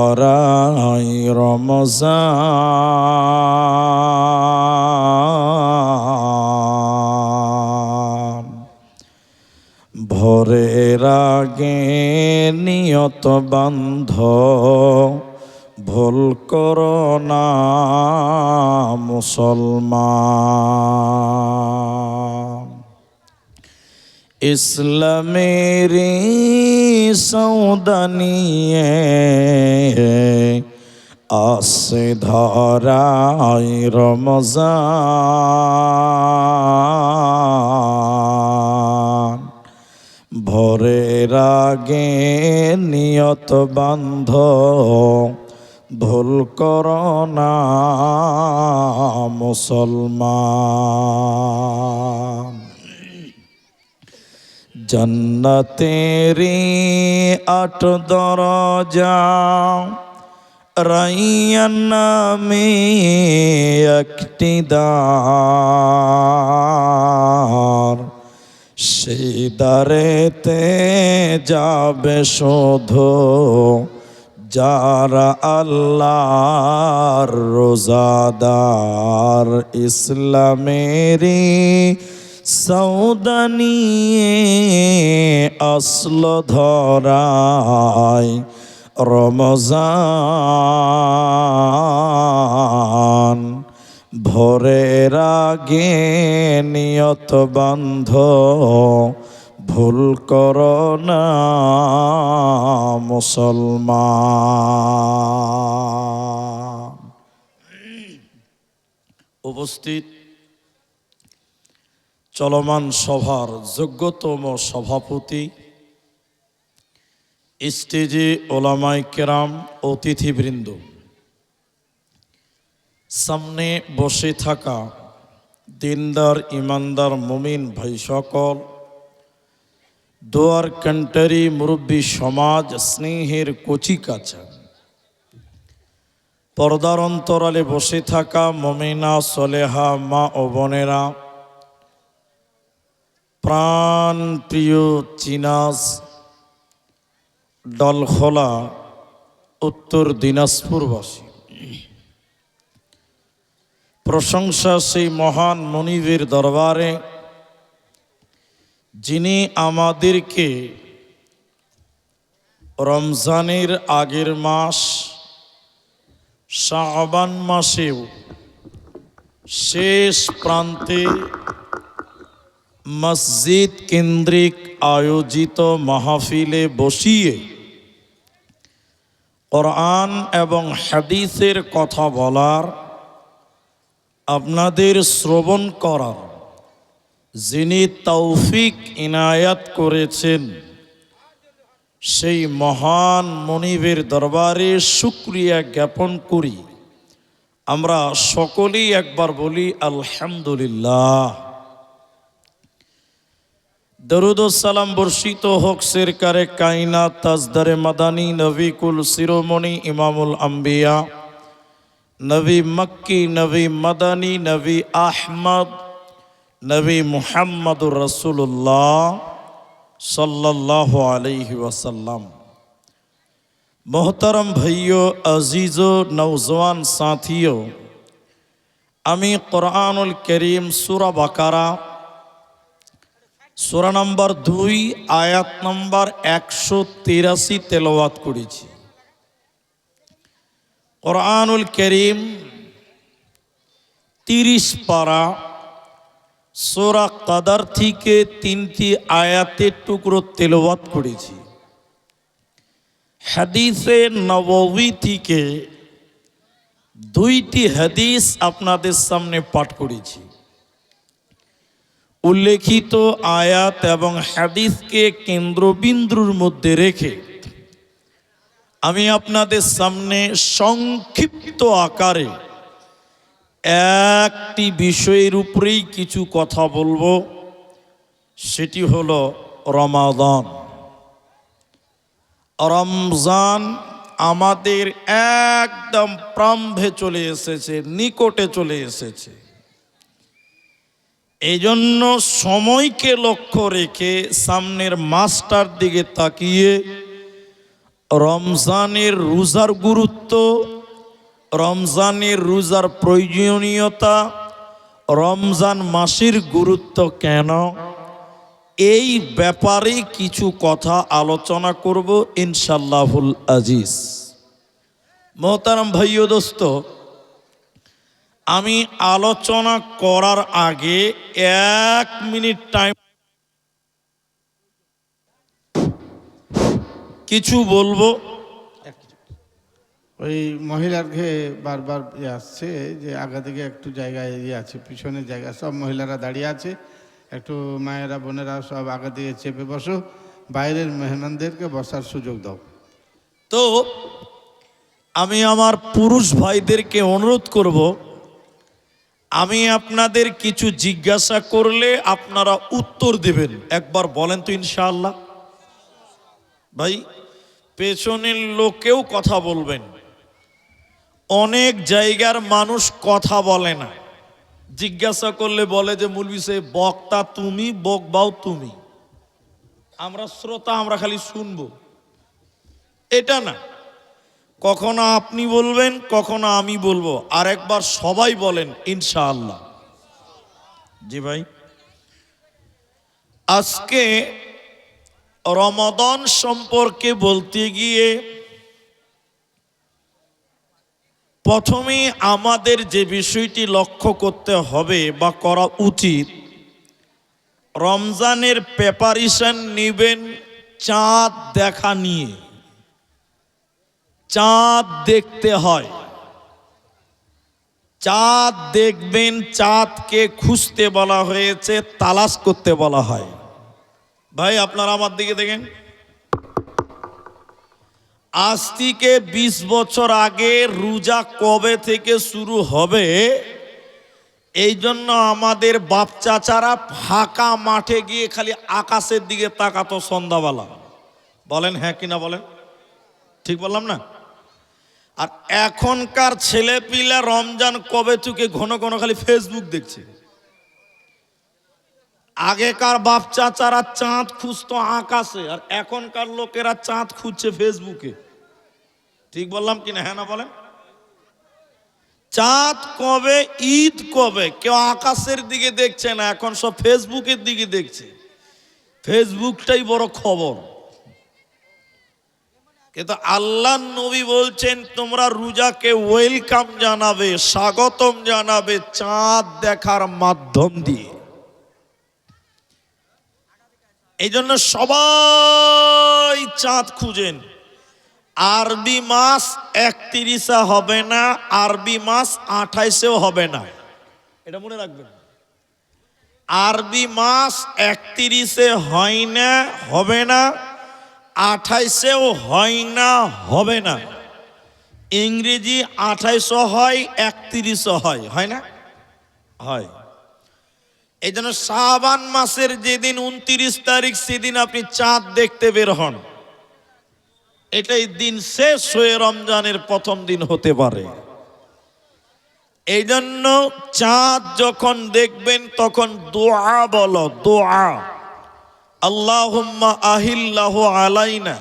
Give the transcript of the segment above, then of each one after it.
ধরাই রমজান, ভোরের আগে নিয়ত বান্ধ, ভুল করো না মুসলমান। ইসলামেরি সৌদা নিয়ে আসে ধরাই রমজান, ভোরের আগে নিয়ত বান্ধ, ভুল করো না মুসলমান। জন্নতেরি ৮ দরজা, রাইয়ান নামে একটি দ্বার, সেই দ্বারেতে যাবে শুধু যারা আল্লাহর রোজাদার। ইসলামেরি সৌদা নিয়ে আসল ধরাই রমজান, ভোরের আগে নিয়ত বান্ধ, ভুল করো না মুসলমান। উপস্থিত চলমান সভার যোগ্যতম সভাপতি, স্টেজে ওলামায়ে কেরাম, অতিথিবৃন্দ, সামনে বসে থাকা দিনদার ইমানদার মুমিন ভাই সকল, দোয়ার কান্ট্রি মুরব্বী সমাজ, স্নেহের কচিকাঁচা, পর্দার অন্তরালে বসে থাকা মুমিনা সলেহা মা ও বোনেরা, প্রাণ প্রিয় চিনাস ডলখোলা উত্তর দিনাজপুরবাসী, প্রশংসা সেই মহান মনিবের দরবারে যিনি আমাদেরকে রমজানের আগের মাস শাবান মাসেও শেষ প্রান্তে মসজিদ কেন্দ্রিক আয়োজিত মাহফিলে বসিয়ে কোরআন এবং হাদিসের কথা বলার, আপনাদের শ্রবণ করার যিনি তৌফিক ইনায়াত করেছেন, সেই মহান মনিবের দরবারে শুকরিয়া জ্ঞাপন করি। আমরা সকলেই একবার বলি আলহামদুলিল্লাহ। দরুদ ও সালাম বর্ষিত হোক সরকারে কায়নাত তাজদারে মাদানী নবী কুল শিরোমণি ইমামুল আম্বিয়া, নবী মক্কি, নবী মাদানী, নবী আহমদ, নবী মুহাম্মদুর রাসূলুল্লাহ সাল্লাল্লাহু আলাইহি ওয়াসাল্লাম। मोहतरम भाइयों, अजीज़ो, नौजवान साथियों, আমি कुरानुल करीम सूरा बाकारा सूरा नम्बर 2 आयात नम्बर 183 তেলাওয়াত করেছি। कुरानुल करीम 30 পারা सूरा कदर থেকে 3টি আয়াতের টুকরো তেলাওয়াত করেছি। হাদিসে নববী থেকে 2টি হাদিস আপনাদের সামনে পাঠ করেছি। উল্লেখিত আয়াত এবং হাদিসকে কেন্দ্রবিন্দুর মধ্যে রেখে আমি আপনাদের সামনে সংক্ষিপ্ত আকারে একটি বিষয়ের উপরেই কিছু কথা বলবো, সেটি হলো রমাদান। রমজান আমাদের একদম প্রাম্ভে চলে এসেছে, নিকটে চলে এসেছে। এই জন্য সময়কে লক্ষ্য রেখে সামনের মাসটার দিকে তাকিয়ে রমজানের রোজার গুরুত্ব, রমজানের রোজার প্রয়োজনীয়তা, রমজান মাসের গুরুত্ব কেন, এই ব্যাপারে কিছু কথা আলোচনা করব ইনশাআল্লাহুল আজিজ। মোহতারাম ভাই ও দোস্ত, আমি আলোচনা করার আগে 1 মিনিট টাইম কিছু বলবো। ওই মহিলার ঘে বারবার আসছে যে আগা দিকে একটু জায়গায় আছে, পিছনে জায়গা, সব মহিলারা দাঁড়িয়ে আছে, একটু মায়েরা বোনেরা সব আগা দিকে চেপে বসো, বাইরের মেহমানদেরকে বসার সুযোগ দাও। তো আমি আমার পুরুষ ভাইদেরকে অনুরোধ করব, আমি আপনাদের কিছু জিজ্ঞাসা করলে আপনারা উত্তর দেবেন। একবার বলেন তো ইনশাআল্লাহ। ভাই, পেছনের লোকেও কথা বলবেন। অনেক জায়গার মানুষ কথা বলে না, জিজ্ঞাসা করলে বলে যে মৌলভী সাহেব বক্তা তুমি, বকবাও তুমি, আমরা শ্রোতা, আমরা খালি শুনবো। এটা না, কখনো আপনি বলবেন, কখনো আমি বলবো, আর একবার সবাই বলেন ইনশাআল্লাহ। জি ভাই, আজকে রমাদান সম্পর্কে বলতে গিয়ে প্রথমে আমাদের যে বিষয়টি লক্ষ্য করতে হবে বা করা উচিত, রমজানের প্রিপারেশন নেবেন চাঁদ দেখা নিয়ে। চাঁদ দেখতে হয়, চাঁদ দেখবেন, চাঁদকে খুঁজতে বলা হয়েছে, তালাশ করতে বলা হয়। ভাই আপনারা আমার দিকে দেখেন, আজ থেকে 20 বছর আগে রোজা কবে থেকে শুরু হবে, এই জন্য আমাদের বাপ চাচারা ফাঁকা মাঠে গিয়ে খালি আকাশের দিকে তাকাতো সন্ধ্যাবেলা। বলেন হ্যাঁ কিনা বলেন, ঠিক বললাম না? আর এখনকার ছেলেপিলা রমজান কবে থেকে ঘন ঘন খালি ফেসবুক দেখছে। আগেকার বাপ চাচারা চাঁদ খুঁজতো আকাশে, আর এখনকার লোকেরা চাঁদ খুঁজছে ফেসবুকে। ঠিক বললাম কিনা, হ্যাঁ না বলেন? চাঁদ কবে, ঈদ কবে, কেউ আকাশের দিকে দেখছে না, এখন সব ফেসবুকের দিকে দেখছে। ফেসবুকটাই বড় খবর। কিন্তু আল্লাহ নবী বলছেন তোমরা রোজাকে ওয়েলকাম জানাবে, স্বাগতম জানাবে চাঁদ দেখার মাধ্যম দিয়ে। এই জন্য সবাই চাঁদ খুঁজেন। আরবি মাস 31 হবে না, আরবি মাস 28 হবে না, এটা মনে রাখবেন। আরবি মাস 31 হয় না, হবে না, 28 হয় না, হবে না। ইংরেজি 28 হয়, 31 হয়, হয় না? হয়। এই জন্য শাবান মাসের যেদিন 29 তারিখ, সেদিন আপনি চাঁদ দেখতে বের হন, এটাই দিন শেষ হয়ে রমজানের প্রথম দিন হতে পারে। এই জন্য চাঁদ যখন দেখবেন তখন দোয়া বলো, দোয়া, আল্লাহুম্মা আহিল্লাহু আলাইনা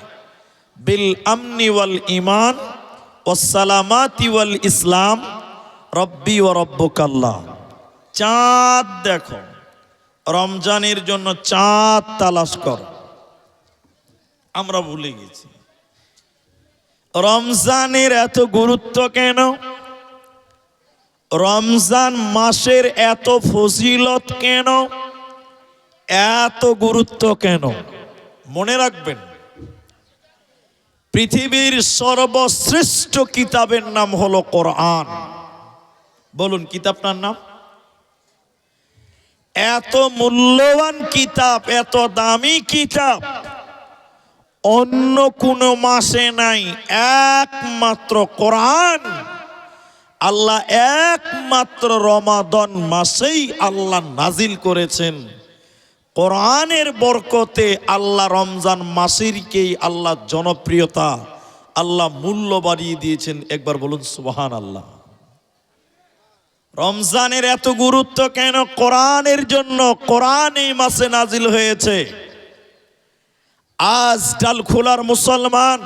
বিল আমনি ওয়াল ঈমান ওয়াস সালামাতি ওয়াল ইসলাম রব্বি ওয়া রব্বুকাল্লাহ। চাঁদ দেখো, রমজানের জন্য চাঁদ তালাশ কর। আমরা ভুলে গেছি রমজানের এত গুরুত্ব কেন, রমজান মাসের এত ফজিলত কেন, এত গুরুত্ব কেন? মনে রাখবেন, পৃথিবীর সর্বশ্রেষ্ঠ কিতাবের নাম হলো কোরআন। বলুন কিতাবটার নাম। এত মূল্যবান কিতাব, এত দামি কিতাব অন্য কোনো মাসে নাই, একমাত্র কোরআন আল্লাহ একমাত্র রমাদান মাসেই আল্লাহ নাজিল করেছেন। কোরআনের বরকতে আল্লাহ রমজান মাসেরকেই আল্লাহ জনপ্রিয়তা, আল্লাহ মূল্য বাড়িয়ে দিয়েছেন। একবার বলুন সুবহানাল্লাহ। রমজানের এত গুরুত্ব কেন? কোরআনের জন্য। কোরআন এই মাসে নাজিল হয়েছে। আজ ডালখোলার মুসলমান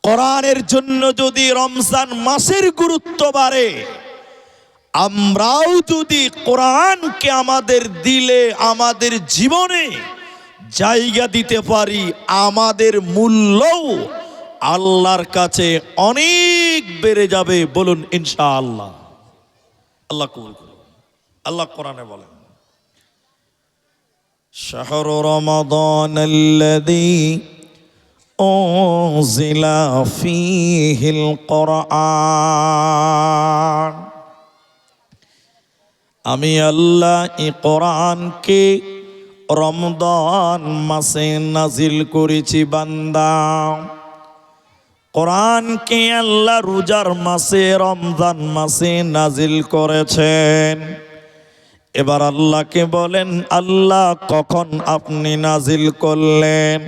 কোরআনের জন্য যদি রমজান মাসের গুরুত্ব বাড়ে, আমরাও যদি কোরআনকে আমাদের দিলে, আমাদের জীবনে জায়গা দিতে পারি, আমাদের মূল্যও আল্লাহর কাছে অনেক বেড়ে যাবে। বলুন ইনশাআল্লাহ। আল্লাহ কবুল করুন। আল্লাহ কোরআনে বলেন, শাহরু রমাদানাল্লাযী উনজিলা ফীহিল কোরআন। আমি আল্লাহ এই কোরআনকে রমজান মাসে নাজিল করেছি বান্দা। কোরআনকে আল্লাহ রোজার মাসে, রমজান মাসে নাজিল করেছেন। এবার আল্লাহকে বলেন, আল্লাহ কখন আপনি নাজিল করলেন?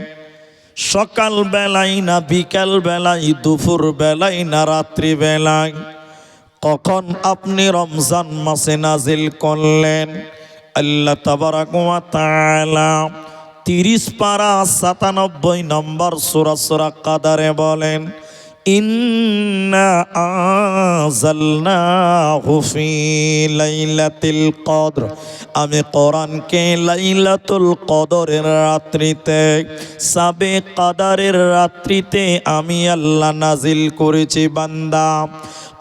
সকাল বেলায় না বিকাল বেলায়, দুপুর বেলায় না রাত্রি বেলায়? কখন আপনি রমজান মাসে নাজিল করলেন? আল্লাহ তাবারাক ওয়া তাআলা 30 পারা 97 নম্বর সূরা কাদারে বলেন, ইন্না আনজালনাহু ফি লাইলাতিল কদর। আমি কোরআনকে লাইলাতুল কদরের রাত্রিতে, সাবে কাদারের রাত্রিতে আমি আল্লাহ নাজিল করেছি বান্দা।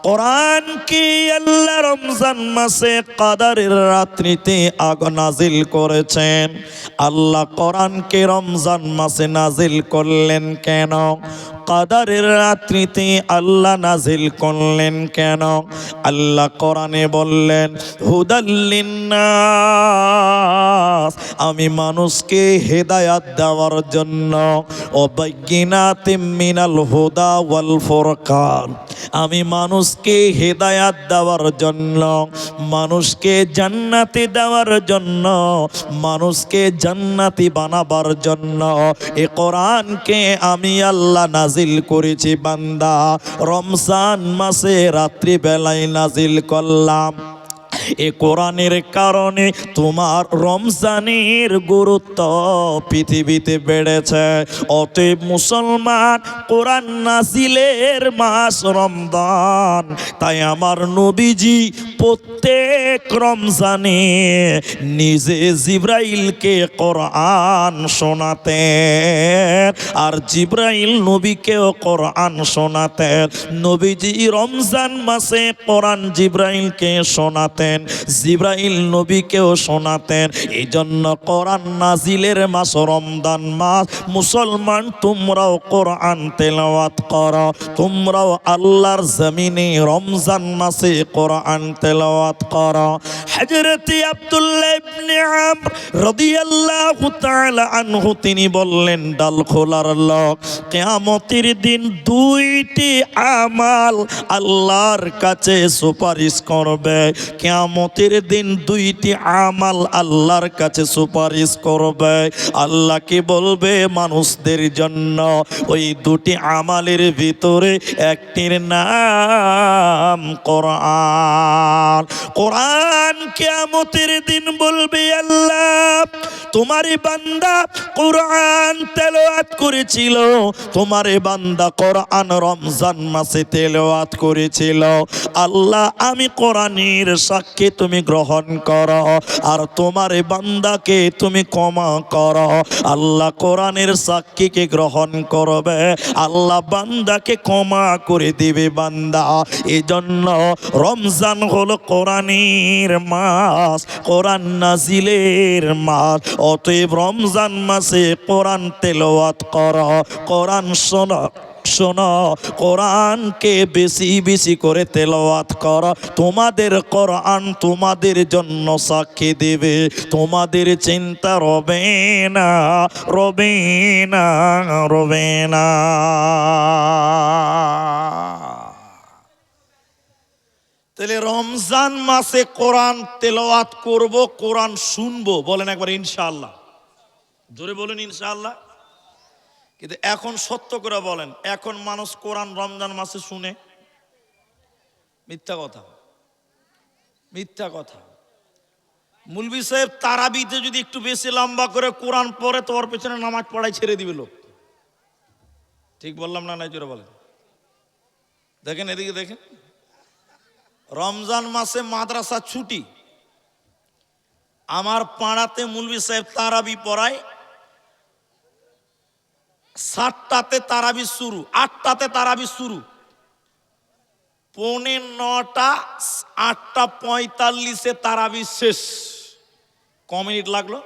কোরআনকে আল্লাহ রমজান মাসে কাদারের রাত্রিতে নাজিল করেছেন। আল্লাহ কোরআনকে রমজান মাসে নাজিল করলেন কেন? কাদারের রাত্রিতে আল্লাহ নাজিল করলেন কেন? আল্লাহ কোরআনে বললেন, হুদাল লিন্নাস। আমি মানুষকে হেদায়াত দেওয়ার জন্য, ও বাইয়িনাতিম মিনাল হুদা ওয়াল ফুরকান। আমি মানুষকে হেদায়াত দেওয়ার জন্য, মানুষকে জান্নাতি দেওয়ার জন্য, মানুষকে জান্নাতি বানাবার জন্য এ কোরআনকে আমি আল্লাহ নাজিল করেছি বান্দা। রমজান মাসে রাত্রি বেলায় নাজিল করলাম। এ কোরআনের কারণে তোমার রমজানের গুরুত্ব পৃথিবীতে বেড়েছে। অতএব মুসলমান, কোরআন নাজিলের মাস রমজান। তাই আমার নবীজি প্রত্যেক রমজানে নিজে জিবরাইলকে কোরআন শোনাতেন, আর জিবরাইল নবীকেও কোরআন শোনাতেন। নবীজি রমজান মাসে কোরআন জিবরাইলকে শোনাতেন, জিবরাইল নবীকেও শোনাতেন। এই জন্য কোরআন নাজিলের মাস রমজান মাস। মুসলমান, তোমরাও কোরআন তেলাওয়াত করো, তোমরাও আল্লাহর জমিনে রমজান মাসে কোরআন তেলাওয়াত করো। হযরত আব্দুল্লাহ ইবনে আমর রাদিয়াল্লাহু তাআলা আনহু তিনি বললেন, ডাল খোলার লোক, কিয়ামতের দিন দুইটি আমাল আল্লাহর কাছে সুপারিশ করবে। কিয়ামতের দিন দুইটি আমাল আল্লাহর কাছে সুপারিশ করবে। আল্লাহ কি বলবে মানুষদের জন্য? ওই দুটি আমালের ভিতরে একটির নাম কোরআন। কোরআন কিয়ামতের দিন বলবে, আল্লাহ তোমারই বান্দা কোরআন তেলাওয়াত করেছিল, তোমারই বান্দা কোরআন রমজান মাসে তেলাওয়াত করেছিল। আল্লাহ আমি কোরআনের সাক্ষী তুমি গ্রহণ করো, আর তোমার বান্দাকে তুমি ক্ষমা করো। আল্লাহ কোরআনের সাক্ষীকে গ্রহণ করবে, আল্লাহ বান্দাকে ক্ষমা করে দিবে বান্দা। এই জন্য রমজান হলো কোরআনের মাস, কোরআন নাজিলের মাস। অতএব রমজান মাসে কোরআন তেলাওয়াত করো, কোরআন শোনো, শোনো, কোরআনকে বেশি বেশি করে তেলাওয়াত করো। তোমাদের কোরআন তোমাদের জন্য সাক্ষী দেবে, তোমাদের চিন্তা রবে না, রবে না, রবে না। তাহলে রমজান মাসে কোরআন তেলাওয়াত করব, কোরআন শুনবো। বলেন একবার ইনশাআল্লাহ, জোরে বলেন ইনশাআল্লাহ। কিন্তু এখন সত্য করে বলেন, এখন মানুষ কোরআন রমজান মাসে শুনে? মিথ্যা কথা, মিথ্যা কথা। মুলবি সাহেব তারাবিতে যদি একটু বেশি লম্বা করে কোরআন পড়ে, তো ওর পেছনে নামাজ পড়াই ছেড়ে দিবে লোক। ঠিক বললাম না? নাই জোরে বলেন। দেখেন এদিকে দেখেন, রমজান মাসে মাদ্রাসা ছুটি, আমার পাড়াতে মুলবি সাহেব তারাবি পড়ায়, 7টাতে তারাবি শুরু, 8টাতে তারাবি শুরু, 9:45, 8:45 তারাবি শেষ। ক মিনিট লাগলো?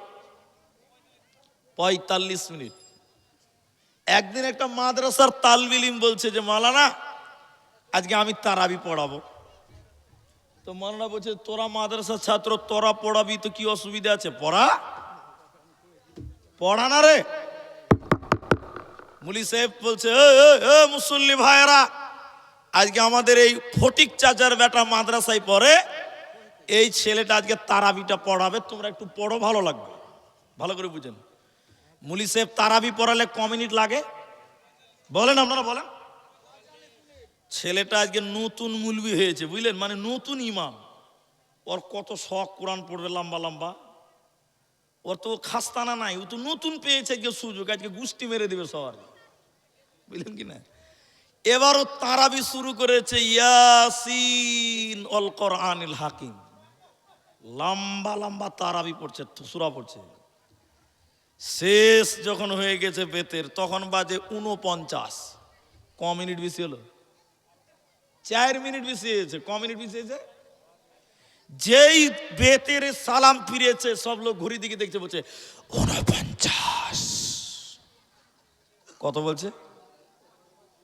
45 মিনিট। একদিন একটা মাদ্রাসার তালবিল ইলম বলছে যে মাওলানা আজকে আমি তারাবি পড়াবো। তো মাওলানা বলছে তোরা মাদ্রাসার ছাত্র, তোরা পড়াবি তো কি অসুবিধা আছে, পড়া না রে। মুলি সাহেব বলছে মুসল্লি ভাইয়েরা, আজকে আমাদের এই ফটিক চাচার বেটা মাদ্রাসায় পড়ে, এই ছেলেটা আজকে তারাবিটা পড়াবে, তোমরা একটু পড়ো, ভালো লাগবে। ভালো করে বুঝেন, মুলি সাহেব তারাবি পড়ালে ক মিনিট লাগে বলেন, আপনারা বলেন। ছেলেটা আজকে নতুন মুলবি হয়েছে, বুঝলেন, মানে নতুন ইমাম, ওর কত শখ কোরআন পড়বে লম্বা লম্বা, ওর তো খাস্তানা নাই, ও তো নতুন পেয়েছে আজকে সুযোগ, আজকে গুষ্টি মেরে দেবে সবার, বুঝলেন কি না। এবার ও তারাবি শুরু করেছে, ইয়াসিন অল কোরআনিল হাকিম, লম্বা লম্বা তারাবি পড়ছে, সূরা পড়ছে। শেষ যখন হয়ে গেছে বেতের, তখন বাজে 49। ক মিনিট বেশি হলো? 4 মিনিট বেশি হয়েছে। ক মিনিট বেশি হয়েছে? যেই বেতের সালাম ফিরেছে, সব লোক ঘড়ি দিকে দেখছে, বলছে 49। কত বলছে?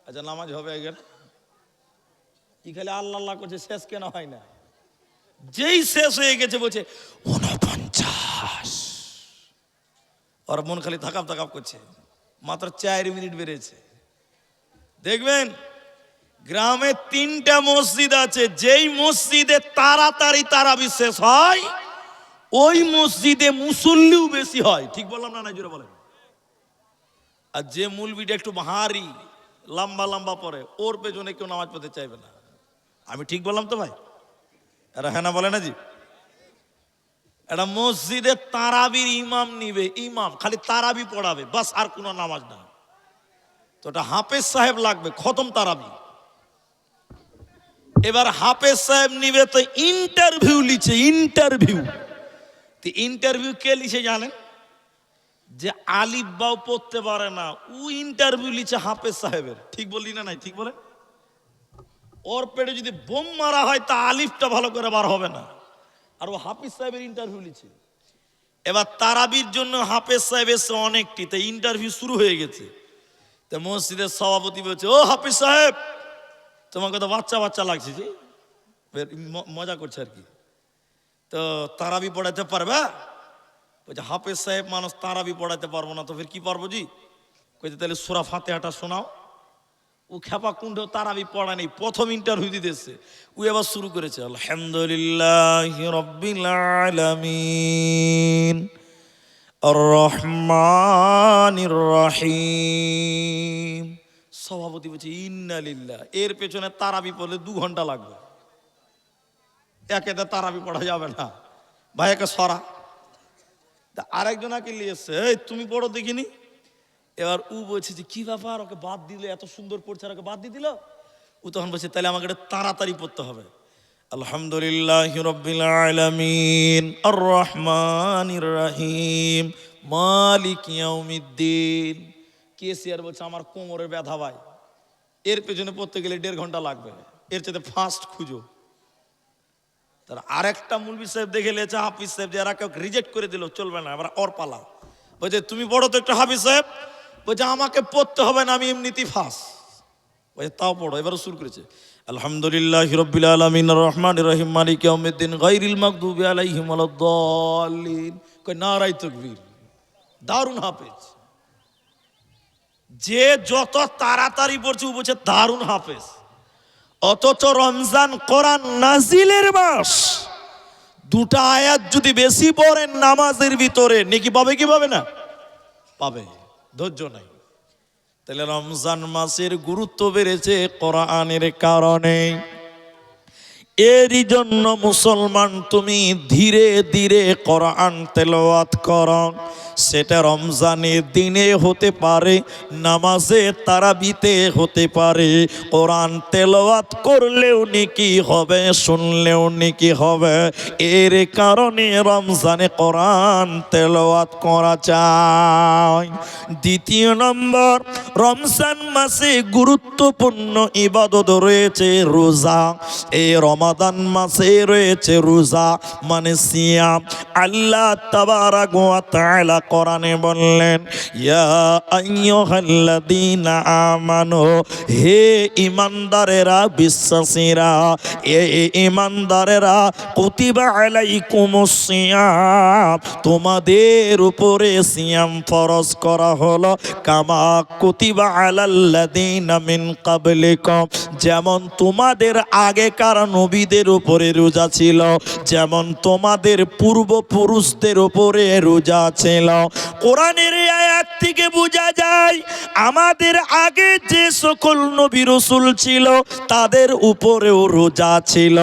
আচ্ছা নামাজ হবে একবার, কি খালি আল্লাহ আল্লাহ করছে, শেষ কেন হয় না? যেই শেষ হয়ে গেছে বলছে 49। আর মন খালি থাকাপ থাকাপ করছে, মাত্র 4 মিনিট বেড়েছে। দেখবেন গ্রামে 3টা মসজিদ আছে, যেই মসজিদে তাড়াতাড়ি তারাবি শেষ হয়, ওই মসজিদে মুসল্লিও বেশি হয়। ঠিক বললাম না? জোরে বলেন। আর যে মুলবিটা একটু ভারী লম্বা লম্বা পরে, ওর পেছনে কেউ নামাজ পড়তে চাইবে না। আমি ঠিক বললাম তো ভাই? এরা হ্যাঁ না বলে না জি? এটা মসজিদে তারাবির ইমাম নিবে, ইমাম খালি তারাবি পড়াবে, বাস, আর কোনো নামাজ না। তো এটা হাফেজ সাহেব লাগবে, খতম তারাবি। এবার হাফেজ সাহেব নিবে, তো ইন্টারভিউ লিছে, ইন্টারভিউ। তো ইন্টারভিউ কে লিছে জানেন? যে আলিফ বাও পড়তে পারে না, ও ইন্টারভিউ লিছে হাফেজ সাহেবের। ঠিক বললি না? নাই ঠিক বলে। ওর পেটে যদি বোম মারা হয়, তা আলিফটা ভালো করে বার হবে না, আর ও হাফিজ সাহেবের ইন্টারভিউ লিছে। এবার তারাবির জন্য হাফেজ সাহেব এসে অনেকটি, তাই ইন্টারভিউ শুরু হয়ে গেছে। তো মসজিদের সভাপতি বলছে, ও হাফিজ সাহেব, তোমাকে তো বাচ্চা বাচ্চা লাগছে, জি মজা করছে আর কি, তো তারাবি পড়াতে পারবে? বলছে হাফেজ সাহেব মানুষ, তারাবি পড়াতে পারবো না, তো ফের কি পারবো জি? কইতে তাহলে সূরা ফাতিহাটা শোনাও। ও খেপা কুণ্ড তারাবি পড়া নেই, প্রথম ইন্টারভিউ দিতেছে। ও এবার শুরু করেছে, আলহামদুলিল্লাহি রাব্বিল আলামিন আর রহমানির রহিম। সভাপতি বলছে ইন্না লিল্লাহ। এর পেছনে তারাবি পড়লে 2 ঘন্টা লাগবে, একেতে তারাবি পড়া যাবে না ভাই, একে সরা। আরেকজন আকে নিয়েছে, এই তুমি পড়ো দেখিনি। এবার ও বলছে যে কি ব্যাপার, ওকে বাদ দিলে, এত সুন্দর পড়ছে আর ওকে বাদ দিয়ে দিল। ও তখন বলছে তাহলে আমাকে এটা তাড়াতাড়ি পড়তে হবে। আলহামদুলিল্লাহি রাব্বিল আলামিন আর রহমানির রহিম মালিক ইয়াউমিদ্দিন। কেসিআর বলছে আমার কোমরে ব্যথা ভাই, এর পেছনে পড়তে গেলে 1.5 ঘন্টা লাগবে, এর চাইতে ফাস্ট খুঁজো। তার আরেকটা মুলবি সাহেব দেখে লেছে হাফিজ সাহেব, যারা কেউ রিজেক্ট করে দিল, চলবে না, এবার ওর পালা। বলছে তুমি পড়ো তো একটা হাফিজ সাহেব। বলছে আমাকে পড়তে হবে না, আমি এমনিতেই ফাঁস। বলছে তাও পড়ো। এবারও শুরু করেছে, আলহামদুলিল্লাহি রাব্বিল আলামিন আর রহমানির রহিম মালিক ইয়াউমিদ্দিন গায়রিল মাগদুবি আলাইহিম ওয়ালাদ-দাল্লিন। কই নারায়ে তাকবীর। দারুণ হাফেজ। যে যত তাড়াতাড়ি পড়ছে ও বলছে দারুণ হাফেজ। অথচ রমজান কোরআন নাজিলের মাস, 2টা আয়াত যদি বেশি পড়েন নামাজের ভিতরে, নেকি পাবে কি পাবে না? পাবে, ধৈর্য নাই। তাহলে রমজান মাসের গুরুত্ব বেড়েছে কোরআনের কারণে। এরই জন্য মুসলমান তুমি ধীরে ধীরে কোরআন তেলাওয়াত করো। সেটা রমজানের দিনে হতে পারে, নামাজে তারাবিতে হতে পারে। কোরআন তেলাওয়াত করলেও নেকি হবে, শুনলেও নেকি হবে। এর কারণে রমজানে কোরআন তেলাওয়াত করা চাই। দ্বিতীয় নম্বর, রমজান মাসে গুরুত্বপূর্ণ ইবাদত রয়েছে রোজা। এই রমাদান মাসে রয়েছে রোজা মানে সিয়াম। আল্লাহ তাবারাক ওয়া তাআলা কোরআনে বললেন, ইয়া আইয়ুহাল্লাযীনা আমানু, হে ঈমানদারেরা, বিশ্বাসীরা, এ ঈমানদারেরা, কুতিবা আলাইকুমুস সিয়াম, তোমাদের উপরে সিয়াম ফরজ করা হলো, কামা কুতিবা আলাল্লাযীনা মিন ক্বাবলিকুম, যেমন তোমাদের আগেকার নবীদের উপরে রোজা ছিল, যেমন তোমাদের পূর্বপুরুষদের উপরে রোজা ছিল। কোরআনের এই আয়াত থেকে বোঝা যায় আমাদের আগে যে সকল নবী রাসূল ছিল তাদের উপরেও রোজা ছিল,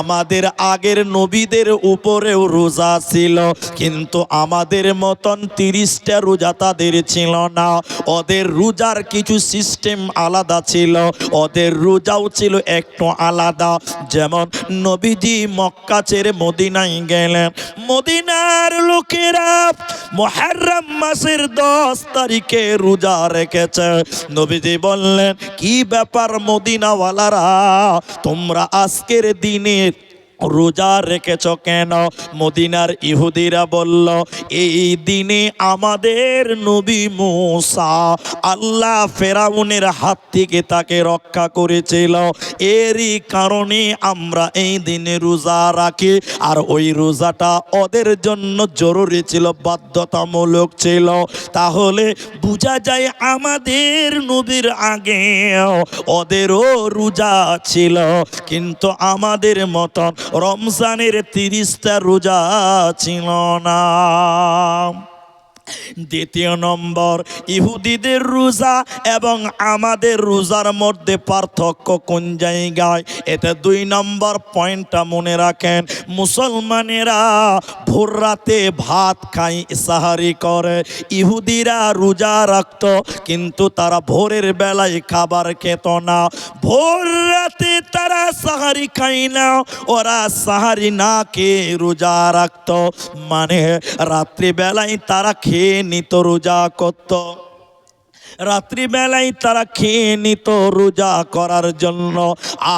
আমাদের আগের নবীদের উপরেও রোজা ছিল। কিন্তু আমাদের মতন 30টা রোজা তাদের ছিল না। ওদের রোজার কিছু সিস্টেম আলাদা ছিল, ওদের রোজাও ছিল একটু আলাদা। যেমন নবীজি মক্কা ছেড়ে মদিনায় গেলেন, মদিনার লোকেরা মুহররম মাসের 10 তারিখে রোজা রেখেছে। নবীজি বললেন, কি ব্যাপার মদিনাওয়ালারা, তোমরা আজকের দিনে রোজা রেখেছ কেন? মদিনার ইহুদিরা বলল, এই দিনে আমাদের নবী মূসা আল্লাহ ফেরাউনের হাত থেকে তাকে রক্ষা করেছিল, এরই কারণে আমরা এই দিনে রোজা রাখি। আর ওই রোজাটা ওদের জন্য জরুরি ছিল, বাধ্যতামূলক ছিল। তাহলে বোঝা যায় আমাদের নবীর আগে ওদেরও রোজা ছিল, কিন্তু আমাদের মতন রমজানের 30টা রোজা ছিল না। দ্বিতীয় নম্বর, ইহুদিদের রোজা এবং আমাদের রোজার মধ্যে পার্থক্য কোন জায়গায়? এটা 2 নম্বর পয়েন্টটা মনে রাখেন। মুসলমানেরা ভোর রাতে ভাত খায়, সাহারি করে। ইহুদিরা রোজা রাখত কিন্তু তারা ভোরের বেলায় খাবার খেত না। ভোর রাতে তারা সাহারি খায় না, ওরা সাহারি না খেয়ে রোজা রাখত, মানে রাত্রিবেলায় তারা খেয়ে নিত, রোজা করত। রাত্রিবেলায় তারা খেয়ে নিত রোজা করার জন্য,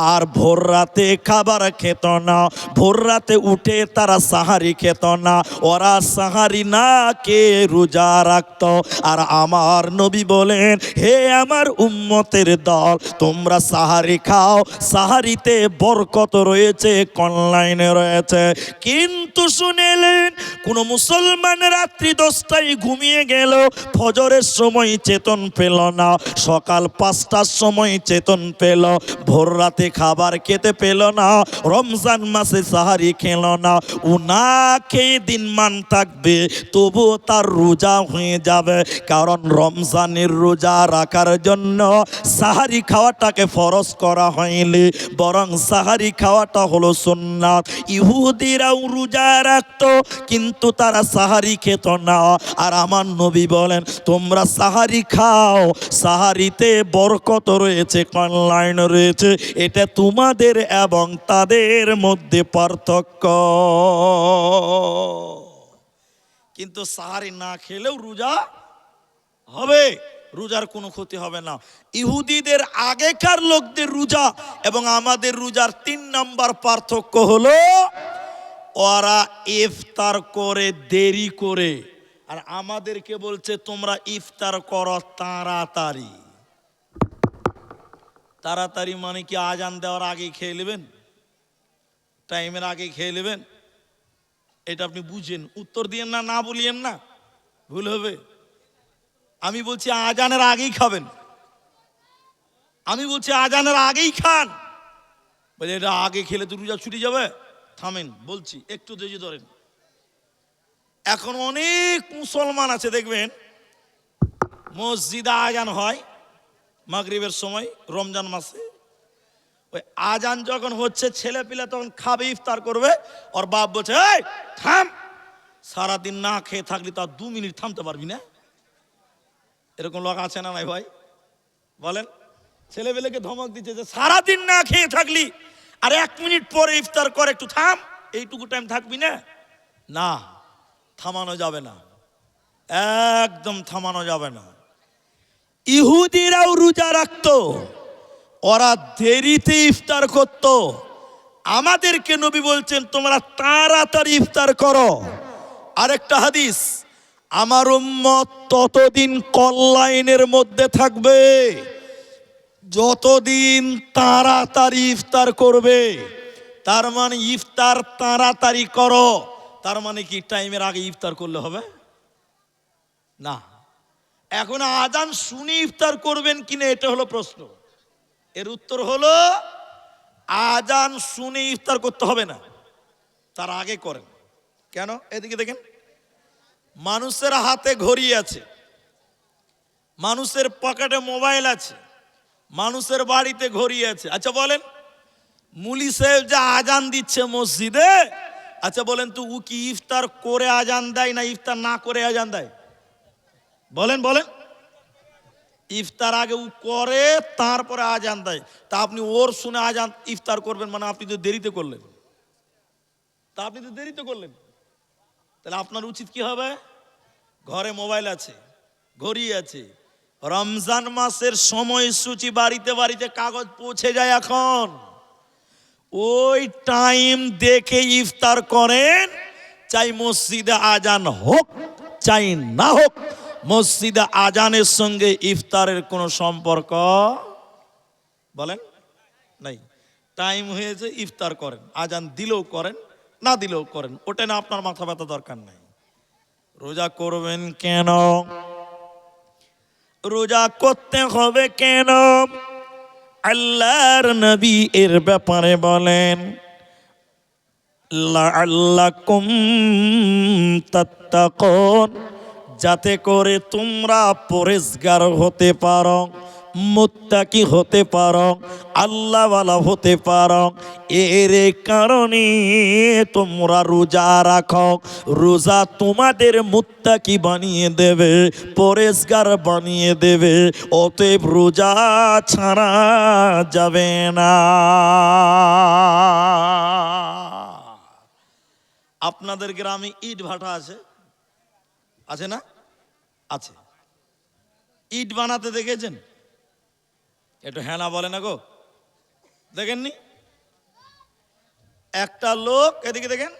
আর ভোর রাতে খাবার খেত না। ভোর রাতে উঠে তারা সাহারি খেত না, ওরা সাহারি না খেয়ে রোজা রাখত। আর আমার নবী বলেন, হে আমার উম্মতের দল, তোমরা সাহারি খাও, সাহারিতে বরকত রয়েছে, কল্যাণ রয়েছে। কিন্তু শুনেলেন, কোন মুসলমান রাত্রি 10টায় ঘুমিয়ে গেল, ফজরের সময় চেতন পেল না, সকাল 5টার সময় চেতন পেল, ভোর রাতে খাবার খেতে পেল না, রমজান মাসে সাহারি খেল না, ও না খেয়ে দিনমান থাকবে, তবুও তার রোজা হয়ে যাবে। কারণ রমজানের রোজা রাখার জন্য সাহারি খাওয়াটাকে ফরজ করা হয়নি, বরং সাহারি খাওয়াটা হলো সুন্নাত। ইহুদিরাও রোজা রাখতো কিন্তু তারা সাহারি খেত না। আর আমার নবী বলেন, তোমরা সাহারি খাও, সাহারিতে বরকত রয়েছে, কল্যাণ রয়েছে। এটা তোমাদের এবং তাদের মধ্যে পার্থক্য। কিন্তু সাহারি না খেলেও রোজা হবে, রোজার কোনো ক্ষতি হবে না। ইহুদিদের আগেকার লোকদের রোজা এবং আমাদের রোজার 3 নম্বর পার্থক্য হলো, ওরা ইফতার করে দেরি করে, আর আমাদেরকে বলছে তোমরা ইফতার করো তাড়াতাড়ি। তাড়াতাড়ি মানে কি আজান দেওয়ার আগে খেয়ে নেবেন, টাইমের আগে খেয়ে নেবেন? এটা আপনি বুঝেন, উত্তর দিয়েন না, না বলিয়েন না, ভুল হবে। আমি বলছি আজানের আগেই খাবেন, আমি বলছি আজানের আগেই খান। বলে এটা আগে খেলে তো রোজা ছুটি যাবে। থামেন, বলছি একটু ধৈর্য ধরেন। এখন অনেক মুসলমান আছে দেখবেন, মসজিদে আজান হয় মাগরিবের সময় রমজান মাসে, ওই আজান যখন হচ্ছে ছেলে পিলে তখন খাবে, ইফতার করবে, ওর বাপ বলছে এই থাম, সারাদিন না খেয়ে থাকলি তার 2 মিনিট থামতে পারবি না? এরকম লোক আছে না নাই ভাই? বলেন, ছেলেবেলেকে ধমক দিচ্ছে যে সারাদিন না খেয়ে থাকলি আর 1 মিনিট পরে ইফতার করে, একটু থাম, এইটুকু টাইম থাকবি না? না, থামানো যাবে না, একদম থামানো যাবে না। ইহুদিরাও রোজা রাখতো, ওরা দেরিতে ইফতার করত। আমাদেরকে নবী বলছেন তোমরা তাড়াতাড়ি ইফতার করো। আরেকটা হাদিস, আমার উম্মত ততদিন কল্যাণের মধ্যে থাকবে যতদিন তাড়াতাড়ি ইফতার করবে। তার মানে ইফতার তাড়াতাড়ি করো, তার মানে কি টাইমের আগে ইফতার করলে হবে না? এখন আজান শুনে ইফতার করবেন কিনা এটা হলো প্রশ্ন। এর উত্তর হলো আজান শুনে ইফতার করতে হবে না, তার আগে করেন। কেন? এদিকে দেখেন, মানুষের হাতে ঘড়ি আছে, মানুষের পকেটে মোবাইল আছে, মানুষের বাড়িতে ঘড়ি আছে। আচ্ছা বলেন, মুলি সাহেব যে আজান দিচ্ছে মসজিদে, আচ্ছা বলেন তো ও কি ইফতার করে আজান দেয় না ইফতার না করে আজান দেয়? বলেন বলেন। ইফতার আগে ও করে, তারপরে আজান দেয়। তা আপনি ওর শুনে আজান ইফতার করবেন মানে আপনি তো দেরিতে করলেন, তাহলে আপনার উচিত কি হবে? ঘরে মোবাইল আছে, ঘড়ি আছে, রমজান মাসের সময়সূচি বাড়িতে বাড়িতে কাগজ পৌঁছে যায় এখন, ওই টাইম দেখে ইফতার করেন। চাই মসজিদে আজান হোক চাই না হোক, মসজিদে আজানের সঙ্গে ইফতারের কোনো সম্পর্ক বলেন নাই। টাইম হয়েছে ইফতার করেন, আজান দিলেও করেন না দিলেও করেন, ওটা না আপনার মাথা ব্যথা দরকার নাই। রোজা করবেন কেন? রোজা করতে হবে কেন? আল্লাহর নবী এর ব্যাপারে বলেন, লাআল্লাকুম তাত্তাকুন, যাতে করে তোমরা পরেজগার হতে পারো, মুত্তাকি হতে পারো, আল্লাহওয়ালা হতে পারো। এর কারণে তোমরা রোজা রাখো। রোজা তোমাদের মুত্তাকি বানিয়ে দেবে, পরেজগার বানিয়ে দেবে। অতএব রোজা ছাড়া যাবে না। আপনাদের গ্রামে ইট ভাটা আছে, আছে না? আছে। ইট বানাতে দেখেছেন? একটু হ্যাঁ না বলে না গো, দেখেননি? একটা লোক, এদিকে দেখেন,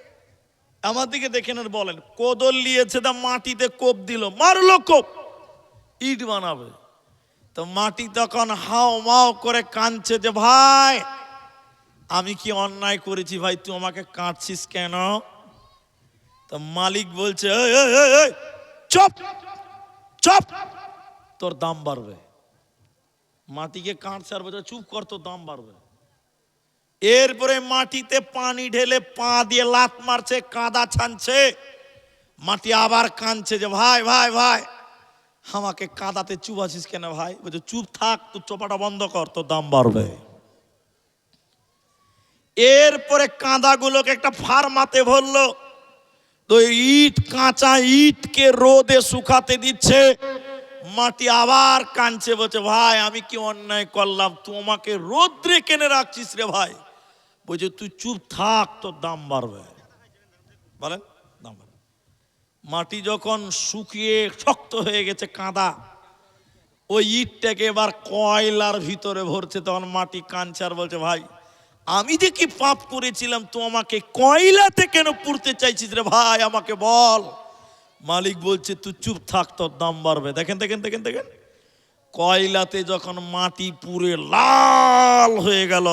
আমার দিকে দেখেন আর বলেন, কোদল নিয়েছে, তা মাটিতে কোপ দিল, মারলো কোপ, ইট বানাবে। তো মাটি তখন হাও মাও করে কাঁদছে যে ভাই আমি কি অন্যায় করেছি ভাই, তুই আমাকে কাঁদছিস কেন? তো মালিক বলছে এই এই এই এই চুপ চুপ, তোর দাম বাড়বে। মাটিকে কাঁদছে আর বলছে চুপ কর, তোর দাম বাড়বে। এরপরে মাটিতে পানি ঢেলে পা দিয়ে লাত মারছে, কাদা ছানছে। মাটি আবার কাঁদছে যে ভাই ভাই ভাই আমাকে কাদাতে চুপ আছিস কেন ভাই? বলছে চুপ থাক, তুই চোপাটা বন্ধ কর, তোর দাম বাড়বে। এরপরে কাঁদাগুলোকে একটা ফার্মাতে ভরলো, তো ইট, কাঁচা ইটকে রোদে শুকাতে দিচ্ছে। মাটি আবার কাঁদছে, বলছে ভাই আমি কি অন্যায় করলাম, তুই আমাকে রোদ্রে কেনে রাখছিস রে ভাই? বলছে তুই চুপ থাক, তোর দাম বাড়বে। বলেন, দাম বাড়বে। মাটি যখন শুকিয়ে শক্ত হয়ে গেছে কাঁদা, ওই ইটটাকে এবার কয়লার ভিতরে ভরছে, তখন মাটি কাঁদছে আর বলছে ভাই আমি যে কি পাপ করেছিলাম, তুই আমাকে কয়লাতে কেন পুড়তে চাইছিস রে ভাই, আমাকে বল। মালিক বলছে তুই চুপ থাক, তোর দাম বাড়বে। দেখেন দেখেন দেখেন দেখেন, কয়লাতে যখন মাটি পুড়ে লাল হয়ে গেল,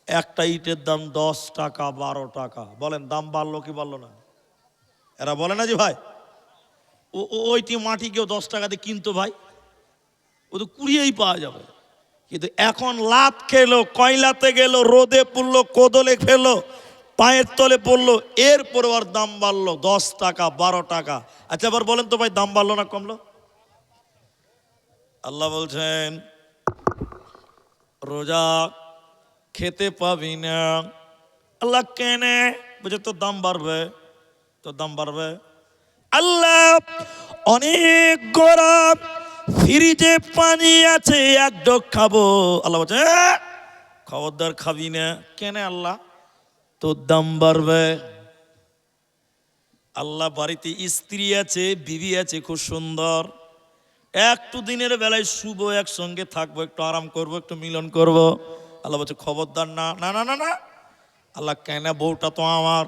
একটা ইটের দাম 10 টাকা 12 টাকা। বলেন দাম বাড়লো কি বাড়লো না? এরা বলে না যে ভাই ওইটি মাটি কেউ 10 টাকা দিয়ে কিনতো ভাই, ও তো কুড়িয়েই পাওয়া যাবে। কিন্তু এখন লাত খেলো, কয়লাতে গেল, রোদে পুড়লো, কোদলে ফেললো, পায়ের তলে পড়লো, এরপরে ওর দাম বাড়লো 10 টাকা 12 টাকা। আচ্ছা এবার বলেন তো ভাই দাম বাড়লো না কমলো? আল্লাহ বলছেন রোজা খেতে পাবি না। আল্লাহ কেনে? বুঝে তোর দাম বাড়বে, তোর দাম বাড়বে। আল্লাহ অনেক গরম, ফ্রিজে পানি আছে, এক ঢোক খাবো। আল্লাহ বলছে খবরদার খাবি না। কেন? আল্লাহ তোর দাম বাড়বে। আল্লাহ বাড়িতে স্ত্রী আছে, বিবি আছে খুব সুন্দর, একটু দিনের বেলায় শুভ একসঙ্গে থাকবো, একটু আরাম করব, একটু মিলন করব। আল্লাহ বলছে খবরদার না না না না না। আল্লাহ কেন? বউটা তো আমার।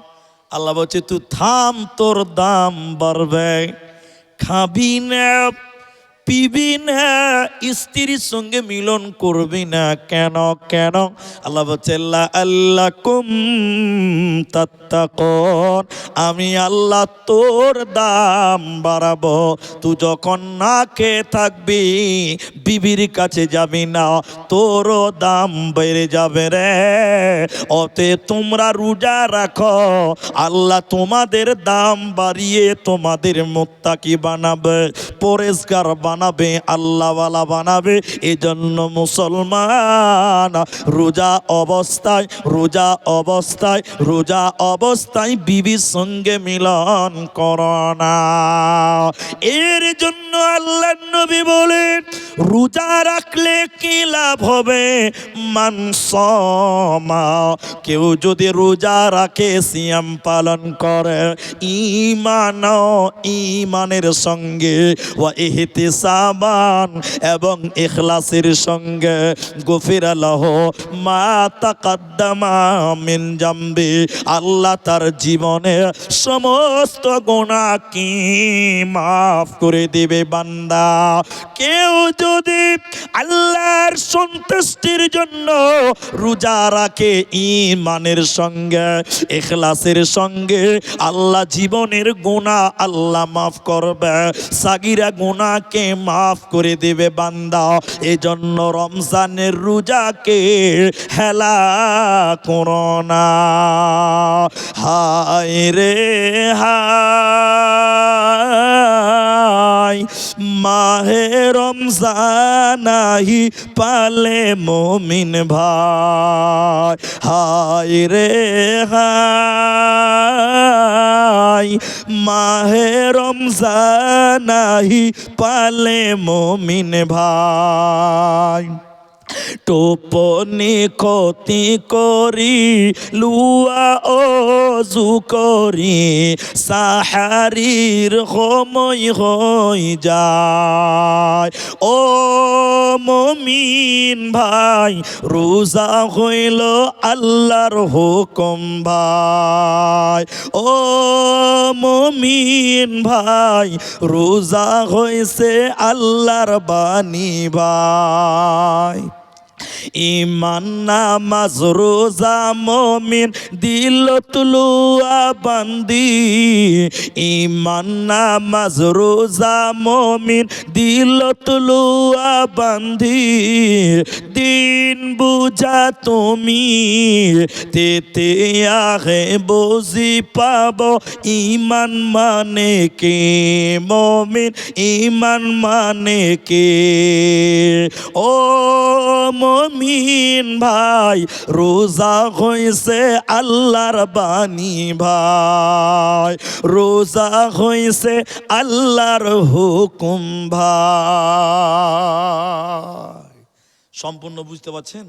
আল্লাহ বলছে তুই থাম, তোর দাম বাড়বে। খাবি না, পিবি না, স্ত্রীর সঙ্গে মিলন করবি না। কেন? কেন? আল্লাহ বলছে আল্লাহ কুম তাত্তাকুন, আমি আল্লাহ তোর দাম বাড়াবো। তুই যখন না খেয়ে থাকবি, বিবির কাছে যাবি না, তোরও দাম বেড়ে যাবে রে। অতে তোমরা রোজা রাখো, আল্লাহ তোমাদের দাম বাড়িয়ে তোমাদের মুত্তাকি বানাবে, পরেশগার বানাবে, আল্লাহওয়ালা বানাবে। এজন্য মুসলমান রোজা অবস্থায়, রোজা অবস্থায়, রোজা অবস্থায় বিবির সঙ্গে মিলন করো না। এর জন্য আল্লাহ নবী বলেন রোজা রাখলে কি লাভ হবে? মানসমা, কেউ যদি রোজা রাখে, সিয়াম পালন করে, ঈমান, ঈমানের সঙ্গে, ওয়া ইহতিসাবান, এবং ইখলাসের সঙ্গে, গফিরা লাহু মা তাকাদ্দামা মিন জামবি, আল্লাহ তার জীবনে সমস্ত গুনাহ কি মাফ করে দিবে বান্দা। কেউ যদি আল্লাহর সন্তুষ্টির জন্য রোজা রাখে, ঈমানের সঙ্গে, ইখলাসের সঙ্গে, আল্লাহ জীবনের গুনাহ আল্লাহ মাফ করবে, সাগিরা গুনাহকে মাফ করে দেবে বান্দা। এজন্য রমজানের রোজাকে হেলা করো না। হায় রে হায়, মাহে রমজান আহি পালে মুমিন ভাই। হায় রে হায়, মাহে রমজান আহি পালে মুমিন ভাই। টোপনি ক্ষতি করি লুয়া অজু করি, সাহারির সময় হই যায়। ও মুমিন ভাই, রোজা হইল আল্লাহর হুকুম ভাই। ও মুমিন ভাই, রোজা হইছে আল্লাহর বাণী ভাই। ঈমান নামাজ রোজা মুমিন দিল তুলুয়া বান্দি, ঈমান নামাজ রোজা মুমিন দিল তুলুয়া বান্দি। দিন বুঝা তুমি তেতে আগে বুঝি পাব, ঈমান মানে কে মুমিন, ঈমান মানে কে। ও মুমিন ভাই, রোজা হইছে আল্লাহর বাণী ভাই, রোজা হইছে আল্লাহর হুকুম ভাই। সম্পূর্ণ বুঝতে পারছেন?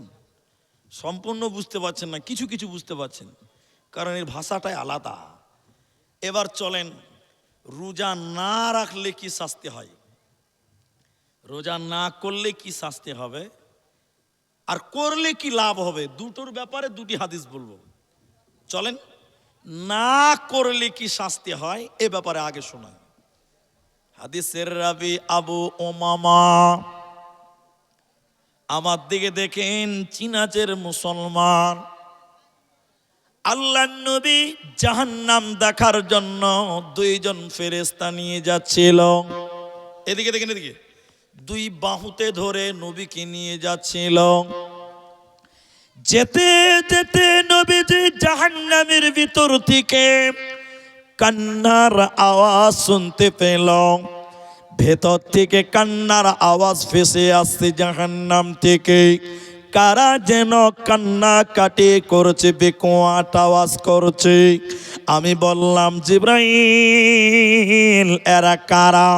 সম্পূর্ণ বুঝতে পারছেন না, কিছু কিছু বুঝতে পারছেন, কারণ এর ভাষাটাই আলাদা। এবার চলেন, রোজা না রাখলে কি শাস্তি হয়, রোজা না করলে কি শাস্তি হবে, আর করলে কি লাভ হবে, দুটোর ব্যাপারে দুটি হাদিস বলবো। চলেন, না করলে কি শাস্তি হয় এ ব্যাপারে আগে শোনাই। হাদিসের রাবি আবু উমামা, আমার দিকে দেখেন, চিনাচের মুসলমান। আল্লাহর নবী জাহান্নাম দেখার জন্য দুইজন ফেরেশতা নিয়ে যাচ্ছিল। এদিকে দেখেন, এদিকে দুই বাহুতে ধরে নবীকে নিয়ে যাচ্ছিল। যেতে যেতে নবীজি জাহান্নামের ভিতর থেকে কান্নার আওয়াজ শুনতে পেল। ভেতর থেকে কান্নার আওয়াজ ভেসে আসছে জাহান্নাম থেকে। কারা যেন কান্না কাটি করছে, বেকোয়াট আওয়াজ করছে। আমি বললাম জিবরাইল এরা কারা?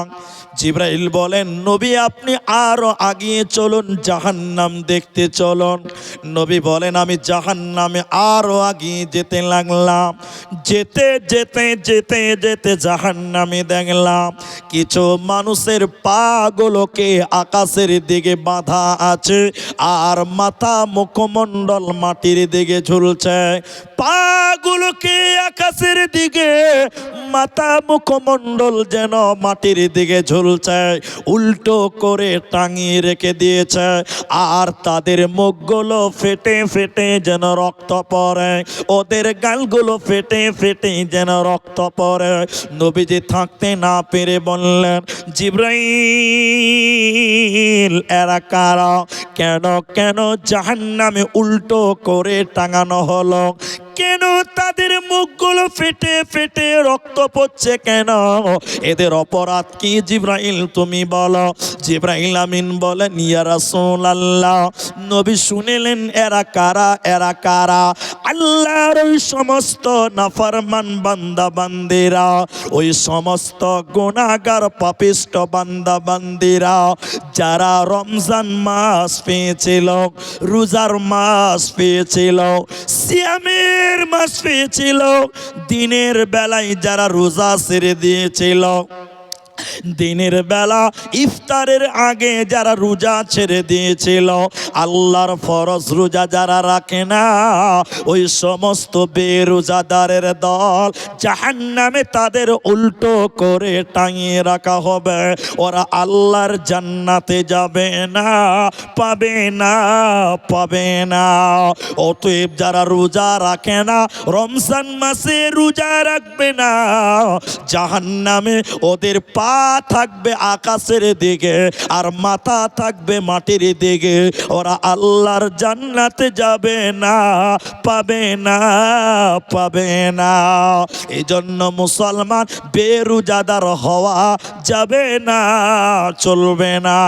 জিবরাইল বলেন নবী আপনি আরো আগিয়ে চলুন, জাহান্নাম দেখতে চলুন। নবী বলেন আমি জাহান্নামে আরো আগিয়ে যেতে লাগলাম। যেতে যেতে যেতে যেতে জাহান্নামে দেখলাম কিছু মানুষের পা গুলোকে আকাশের দিকে বাঁধা আছে, আর মাথা মুখমণ্ডল মাটির দিকে ঝুলছে। পা গুলোকে আকাশের দিকে, মাথা মুখমণ্ডল যেন মাটির দিকে ঝুলছে, উল্টো করে টাঙিয়ে রেখে দিয়েছে। আর তাদের মুখগুলো ফেটে ফেটে যেন রক্ত পড়ে, ওদের গালগুলো ফেটে ফেটে যেন রক্ত পড়ে। নবীজি থাকতে না পেরে বললেন জিবরাইল এরা কারা? কেন কেন জাহান্নামে উল্টো করে টাঙানো হলো? কেন তাদের মুখগুলো ফেটে ফেটে রক্ত পড়ছে কেন? এদের অপরাধ কি জিবরাইল তুমি বলো। জিবরাইল আমিন বলেন ইয়া রাসূলুল্লাহ, নবী শুনিলেন এরা কারা? এরা কারা? আল্লাহর ওই সমস্ত নাফরমান বান্দা বান্দিরা, ওই সমস্ত গুনাহগার পাপিষ্ট বান্দা বান্দিরা যারা রমজান মাস পেয়েছিল, রোজার মাস পেয়েছিল, সিয়ামের মাস পেয়েছিল, দিনের বেলায় যারা রোজা ছেড়ে দিয়েছিল, দিনের বেলা ইফতারের আগে যারা রোজা ছেড়ে দিয়েছিল, আল্লাহর ফরজ রোজা যারা রাখে না, ওই সমস্ত বেরোজাদারের দল জাহান্নামে তাদের উল্টো করে টাঙিয়ে রাখা হবে। ওরা আল্লাহর জান্নাতে যাবে না, পাবে না, পাবে না। অতএব যারা রোজা রাখে না, রমজান মাসে রোজা রাখবে না, জাহান্নামে ওদের পা থাকবে আকাশের দিকে আর মাথা থাকবে মাটির দিকে। ওরা আল্লাহর জান্নাতে যাবে না, পাবে না, পাবে না। এই জন্য মুসলমান বেরোজাদার হওয়া যাবে না, চলবে না।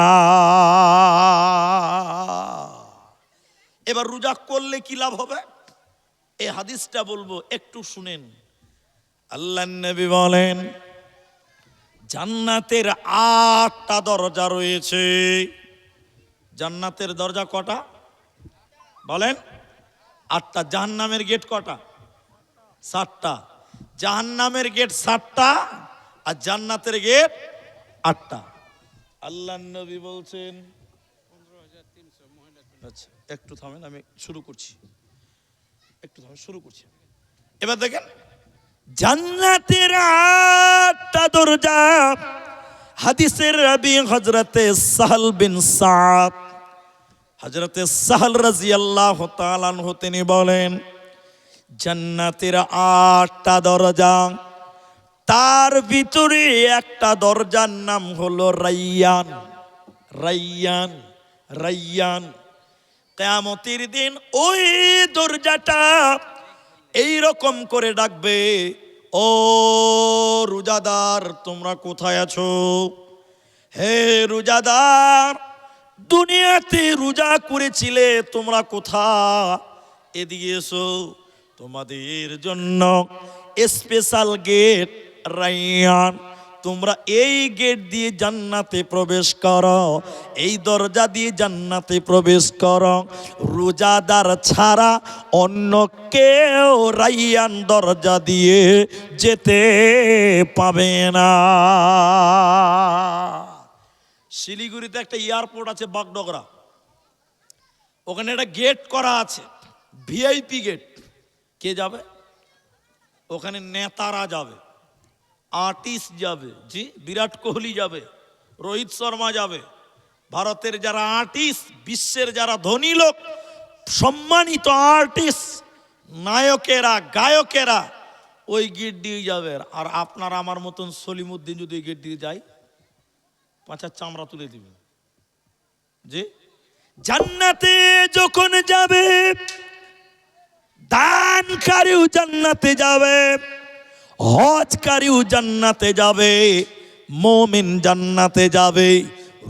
এবার রোজা করলে কি লাভ হবে এই হাদিসটা বলবো, একটু শুনেন। আল্লাহর নবী বলেন জান্নাতের 8টা দরজা রয়েছে। জান্নাতের দরজা কটা বলেন? 8টা। জাহান্নামের গেট কটা? 7টা। জাহান্নামের গেট 7টা আর জান্নাতের গেট 8টা। আল্লাহর নবী বলছেন, আচ্ছা একটু থামেন, আমি শুরু করছি, একটু থামেন, শুরু করছি। এবার দেখেন জান্নাতের 8টা দরজা। হাদিসের রাবি হযরতে সাহল বিন সাদ, হযরতে সাহল রাদিয়াল্লাহু তাআলা আনহু তিনি বলেন জান্নাতের 8টা দরজা, তার ভিতরে একটা দরজার নাম হলো রাইয়ান। রাইয়ান, রাইয়ান। কিয়ামতের দিন ওই দরজাটা এই রকম করে ডাকবে, ও রোজাদার তোমরা কোথায় আছো? হে রোজাদার, দুনিয়াতে রোজা করেছিলে তোমরা কোথায়? এদিকে এসো, তোমাদের জন্য স্পেশাল গেট রাইয়ান। তোমরা এই গেট দিয়ে জান্নাতে প্রবেশ করো, এই দরজা দিয়ে জান্নাতে প্রবেশ করো। রোজাদার ছাড়া অন্য কেউ রাইয়ান দরজা দিয়ে যেতে পাবে না। শিলিগুড়িতে একটা এয়ারপোর্ট আছে বাগডগরা, ওখানে একটা গেট করা আছে ভিআইপি গেট। কে যাবে ওখানে? নেতারা যাবে, আর্টিস্ট যাবে, জি বিরাট কোহলি যাবে, রোহিত শর্মা যাবে। ভারতের যারা আর্টিস্ট, বিশ্বের যারা ধনী লোক, সম্মানিত আর্টিস্ট, নায়কেরা, গায়কেরা ওই গেট দিয়ে যাবে। আর আপনার আমার মতন সলিমুদ্দিন যদি ওই গেট দিয়ে যায়, পাঁচার চামড়া তুলে দিবে। জি জান্নাতে যখন যাবে, দানকারীও জান্নাতে যাবে, হজকারীও জান্নাতে যাবে, মুমিন জান্নাতে যাবে,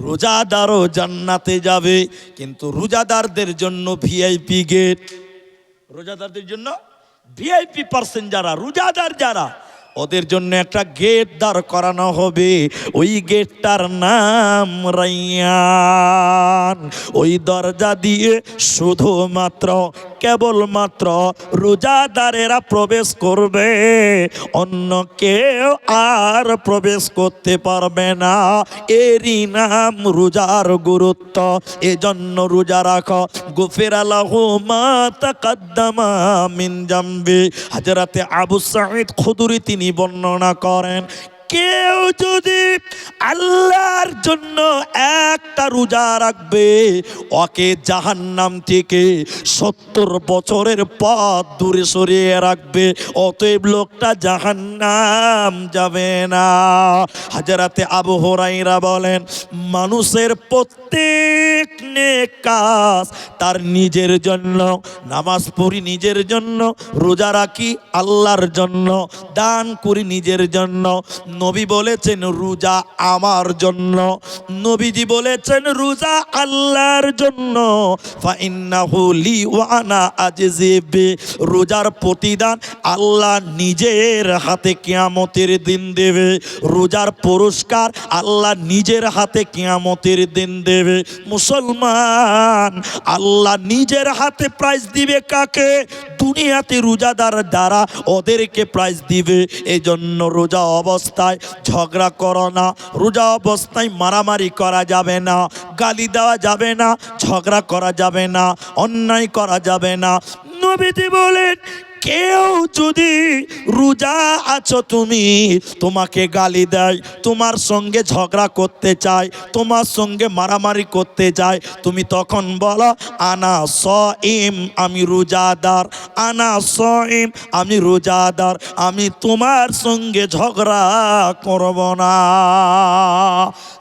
রোজাদারও জান্নাতে যাবে, কিন্তু রোজাদারদের জন্য ভিআইপি গেট। রোজাদারদের জন্য ভিআইপি পার্সন যারা, রোজাদার যারা, ওদের জন্য একটা গেট দাঁড় করানো হবে। ওই গেটটার নাম রাইয়ান। ওই দরজা দিয়ে শুধুমাত্র কেবলমাত্র রোজাদারেরা প্রবেশ করবে, অন্য কেউ আর প্রবেশ করতে পারবে না। এরই নাম রোজার গুরুত্ব। এজন্য রোজা রাখো। গুফিরা লাহু মা তাকাদ্দামা মিন জামবি। হযরতে আবু সাঈদ খুদরি তিনি বর্ণনা করেন, কেউ যদি আল্লাহর জন্য একটা রোজা রাখবে, ওকে জাহান্নাম থেকে 70 বছরের পথ দূরে সরিয়ে রাখবে। অতএব লোকটা জাহান্নাম যাবে না। হযরতে আবু হুরায়রা বলেন, মানুষের প্রত্যেক নেক কাজ তার নিজের জন্য। নামাজ পড়ি নিজের জন্য, রোজা রাখি আল্লাহর জন্য, দান করি নিজের জন্য। নবী বলেছেন রোজা আমার জন্য, নবীজি বলেছেন রোজা আল্লাহর জন্য। ফাইন্নাহু লি ওয়া আনা আজজি বি। রোজার প্রতিদান আল্লাহ নিজের হাতে কিয়ামতের দিন দেবে। রোজার পুরস্কার আল্লাহ নিজের হাতে কিয়ামতের দিন দেবে। মুসলমান, আল্লাহ নিজের হাতে প্রাইজ দিবে কাকে? দুনিয়াতে রোজাদার দ্বারা ওদেরকে প্রাইজ দিবে। এই জন্য রোজা অবস্থায় ঝগড়া করো না, রোজা অবস্থায় মারামারি করা যাবে না, গালি দেওয়া যাবে না, ঝগড়া করা যাবে না, অন্যায় করা যাবে না। নবীজি বলেন, কেউ যদি রোজা আছো তুমি, তোমাকে গালি দেয়, তোমার সঙ্গে ঝগড়া করতে চায়, তোমার সঙ্গে মারামারি করতে চায়, তুমি তখন বলো আনা সাইম, আমি রোজাদার, আনা সাইম, আমি রোজাদার, আমি তোমার সঙ্গে ঝগড়া করব না।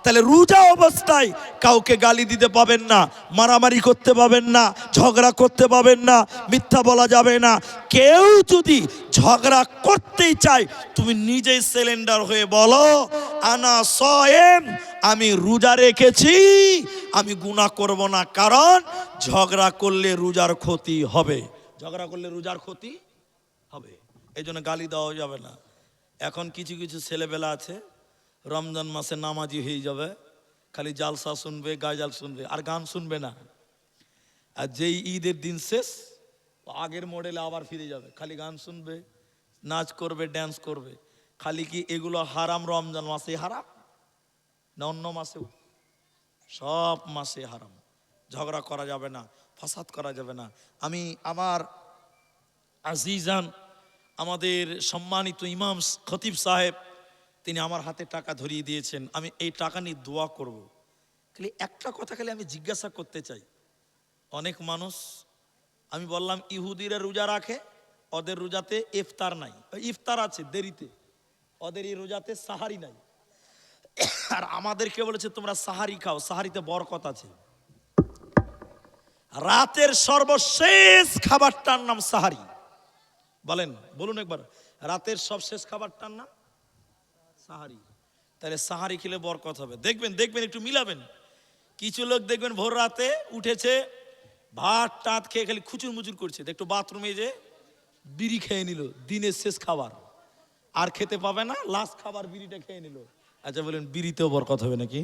তাহলে রোজা অবস্থায় কাউকে গালি দিতে পাবেন না, মারামারি করতে পাবেন না, ঝগড়া করতে পাবেন না, মিথ্যা বলা যাবে না। কেউ যদি ঝগড়া করতেই চায়, তুমি নিজেই সিলিন্ডার হয়ে বলো আনা সায়েম, আমি রোজা রেখেছি, আমি গুনাহ করব না। কারণ ঝগড়া করলে রোজার ক্ষতি হবে, ঝগড়া করলে রোজার ক্ষতি হবে। এই জন্য গালি দেওয়া যাবে না। এখন কিছু কিছু ছেলেবেলা আছে, রমজান মাসে নামাজি হয়ে যাবে, খালি জালসা শুনবে, গাজাল শুনবে, আর গান শুনবে না। আর যেই ঈদের দিন শেষ, আগের মডেলে আবার ফিরে যাবে, খালি গান শুনবে, নাচ করবে, ড্যান্স করবে। খালি কি এগুলো হারাম রমজান মাসে হারাম না অন্য মাসেও? সব মাসে হারাম। ঝগড়া করা যাবে না, ফাসাদ করা যাবে না। আমি আমার আজিজান, আমাদের সম্মানিত ইমাম খতিব সাহেব, তিনি আমার হাতে টাকা ধরিয়ে দিয়েছেন। আমি এই টাকা নিয়ে দোয়া করব। খালি একটা কথা খালি আমি জিজ্ঞাসা করতে চাই। অনেক মানুষ, আমি বললাম ইহুদিরা রোজা রাখে, ওদের রোজাতে ইফতার নাই, ইফতার আছে দেরিতে, ওদের এই রোজাতে সাহারি নাই। আর আমাদেরকে বলেছে তোমরা সাহারি খাও, সাহারিতে বরকত আছে। রাতের সর্বশেষ খাবারটার নাম সাহারি। বলেন, বলুন একবার, রাতের সবশেষ খাবারটার নাম সাহারি। তাহলে সাহারি খেলে বরকত হবে। দেখবেন দেখবেন একটু মিলাবেন। কিছু লোক দেখবেন ভোর রাতে উঠেছে, ভাত টাত খেয়ে খালি খুচুর মুচুর করছে, একটু বাথরুমে যে বিড়ি খেয়ে নিল, দিনের শেষ খাবার, আর খেতে পাবে না, লাস্ট খাবার বিড়িটা খেয়ে নিল। আচ্ছা বলেন, বিড়িতেও বরকত হবে নাকি?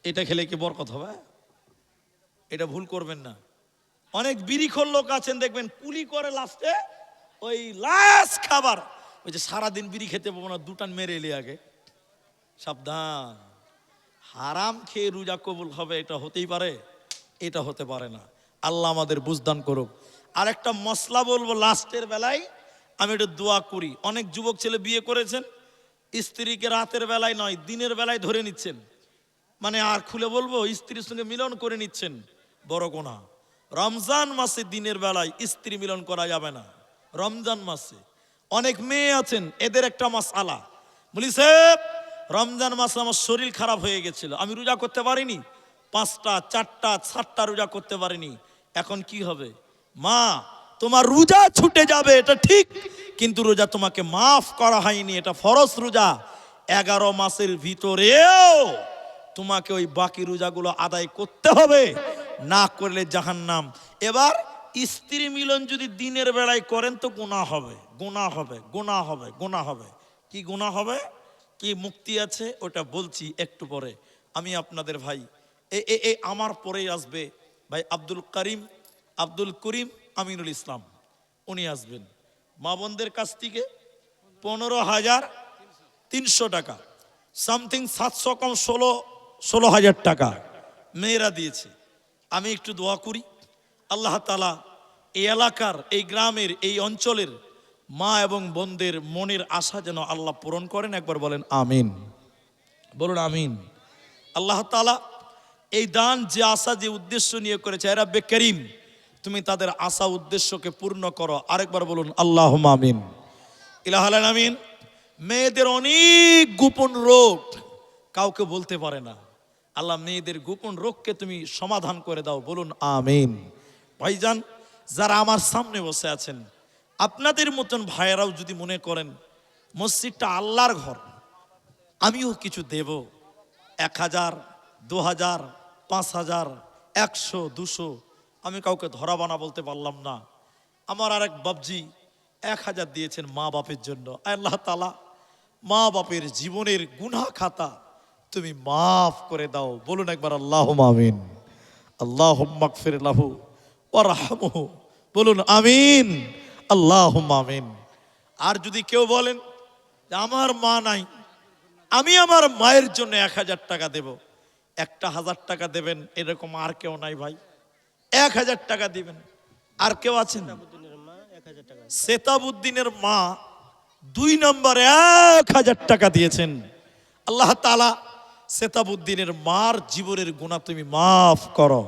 এটা খেলে কি বরকত হবে? এটা ভুল করবেন না। অনেক বিড়িখোর লোক আছেন দেখবেন, কুলি করে লাস্টে ওই লাস্ট খাবার, ওই যে সারাদিন বিড়ি খেতে পাবো না, দুটান মেরে এলে আগে। সাবধান, হারাম খেয়ে রোজা কবুল হবে এটা হতেই পারে? এটা হতে পারে না। আল্লাহ আমাদের বুঝদান করুক। আর একটা মশলা বলবো লাস্টের বেলায়, আমি একটু দোয়া করি। অনেক যুবক ছেলে বিয়ে করেছেন, স্ত্রীকে রাতের বেলায় নয় দিনের বেলায় ধরে নিচ্ছেন, মানে আর খুলে বলবো, স্ত্রীর সঙ্গে মিলন করে নিচ্ছেন, বড় গুনাহ। রমজান মাসে দিনের বেলায় স্ত্রী মিলন করা যাবে না। রমজান মাসে অনেক মেয়ে আছেন, এদের একটা মাসআলা, বলি সাহেব রমজান মাসে আমার শরীর খারাপ হয়ে গেছিল, আমি রোজা করতে পারিনি, 5টা 4টা 7টা রোজা করতে পারিনি, এখন কি হবে? মা, তোমার রোজা ছুটে যাবে এটা ঠিক, কিন্তু রোজা তোমাকে মাফ করা হয়নি, এটা ফরজ রোজা। 11 মাসের ভিতরেও তোমাকে ওই বাকি রোজাগুলো আদায় করতে হবে, না করলে জাহান্নাম। এবার স্ত্রী মিলন যদি দিনের বেলায় করেন তো গুনাহ হবে, গুনাহ হবে, গুনাহ হবে, গুনাহ হবে। কি গুনাহ হবে, কি মুক্তি আছে ওটা বলছি একটু পরে। আমি আপনাদের ভাই এ আমার পরেই আসবে ভাই আব্দুল করিম আমিনুল ইসলাম, উনি আসবেন। মা বোনদের কাছ থেকে 15,300 টাকা, সামথিং 700 কম 16,000 টাকা মেয়েরা দিয়েছে। আমি একটু দোয়া করি আল্লাহ তাআলা এই এলাকার, এই গ্রামের, এই অঞ্চলের মা এবং বোনদের মনের আশা যেন আল্লাহ পূরণ করেন। একবার বলেন আমিন, বলুন আমিন। আল্লাহ তাআলা এই দান যে আশা যে উদ্দেশ্য নিয়ে করেছে, এ রাব্বে করিম তুমি তাদের আশা উদ্দেশ্যকে পূর্ণ করো। আরেকবার বলুন আল্লাহুম্মা আমিন, ইলাহাল আমিন। মেয়েদের অনেক গোপন রোগ কাউকে বলতে পারে না, আল্লাহ মেয়েদের গোপন রোগকে তুমি সমাধান করে দাও, বলুন আমিন। ভাইজান যারা আমার সামনে বসে আছেন, আপনাদের মতন ভাইয়েরাও যদি মনে করেন মসজিদটা আল্লাহর ঘর, আমিও কিছু দেব, 1,000, 2,000, 5,000, 100, 200, আমি কাউকে ধরা বানা বলতে পারলাম না। আমার আরেক বাপজি 1,000 দিয়েছেন মা বাপের জন্য। আল্লাহ তাআলা মা বাপের জীবনের গুনাহ খাতা তুমি মাফ করে দাও, বলুন একবার আল্লাহুম্মা আমিন। আল্লাহুম্মা গফির লাহু ওয়ারহামহু, বলুন আমিন, আল্লাহুম্মা আমিন। আর যদি কেউ বলেন যে আমার মা নাই, আমি আমার মায়ের জন্য 1,000 টাকা দেব, 1,000 টাকা দেবেন এরকম আর কেউ নাই ভাই, 1,000 টাকা দিবেন। আর কেউ আছেন? সেতাবউদ্দিনের মা 2 নম্বর 1,000 টাকা দিয়েছেন। আল্লাহ তাআলা সেতাবউদ্দিনের মার জীবনের গুনাহ তুমি মাফ করো,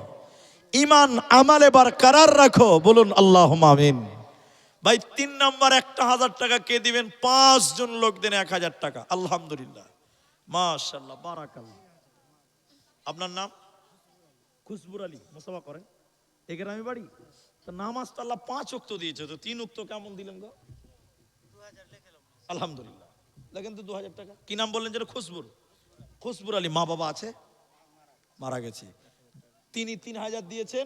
ঈমান আমালে বারকরার রাখো, বলুন আল্লাহুম্মা আমিন। ভাই 3 নম্বর 1,000 টাকা কে দিবেন? 5 জন লোক দেন 1,000 টাকা। আলহামদুলিল্লাহ, মাশাআল্লাহ, বারাকাল্লাহ। আপনার নাম? খুশবুর আলী, মুসাফা করেন, এই গ্রামে বাড়ি। তো নামাজ তো আল্লাহ 5 ওয়াক্ত দিয়েছে, তো 3 ওয়াক্ত কেমন দিলেন গো? 2000 লিখলাম। আলহামদুলিল্লাহ, দেখেন তো 2000 টাকা। কি নাম বললেন যেন? খুশবুর আলী। মা বাবা আছে? মারা গেছে। তিনি 3,000 দিয়েছেন,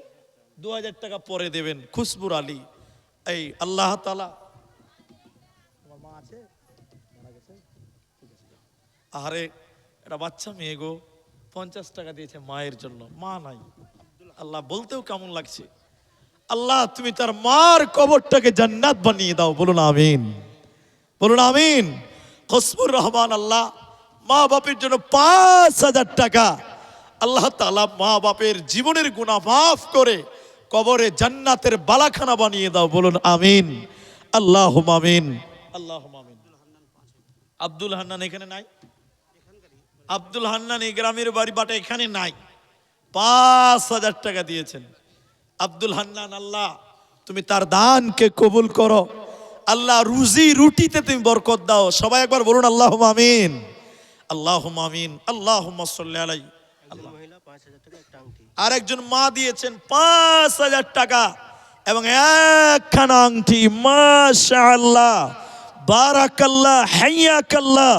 2,000 টাকা পরে দেবেন। খুশবুর আলী, এই আল্লাহ তাআলা। তোমার মা আছে? মারা গেছে, ঠিক আছে। আরে এটা বাচ্চা মেয়ে গো, 50 টাকা দিয়েছে মায়ের জন্য, মা নাই। আল্লাহ বলতেও কেমন লাগছে, আল্লাহ তুমি তার মার কবরটাকে জান্নাত বানিয়ে দাও, বলুন আমিন, বলুন আমিন। খুশবুর রহমান আল্লাহ মা বাপের জন্য 5,000 টাকা। আল্লাহ তাআলা মা বাপের জীবনের গুনাহ মাফ করে কবরে জান্নাতের বালাখানা বানিয়ে দাও, বলুন আমিন, আল্লাহুম্মা আমিন, আল্লাহুম্মা আমিন। আব্দুল হান্নান এখানে নাই? আব্দুল হান্নান এই গ্রামের বাড়ি, বাট এখানে নাই। 5,000 টাকা দিয়েছেন আব্দুল হান্নান। আল্লাহ তুমি তার দানকে কবুল করো, আল্লাহ রুজি রুটিতে তুমি বরকত দাও। সবাই একবার বলুন আল্লাহুম্মা আমিন, আল্লাহুম্মা আমিন, আল্লাহুম্মা সাল্লি আলাইহি। আরেকজন মা দিয়েছেন 5,000 টাকা এবং একখানা আংটি। মাশাআল্লাহ, বারাকাল্লাহ, হাইয়াকাল্লাহ,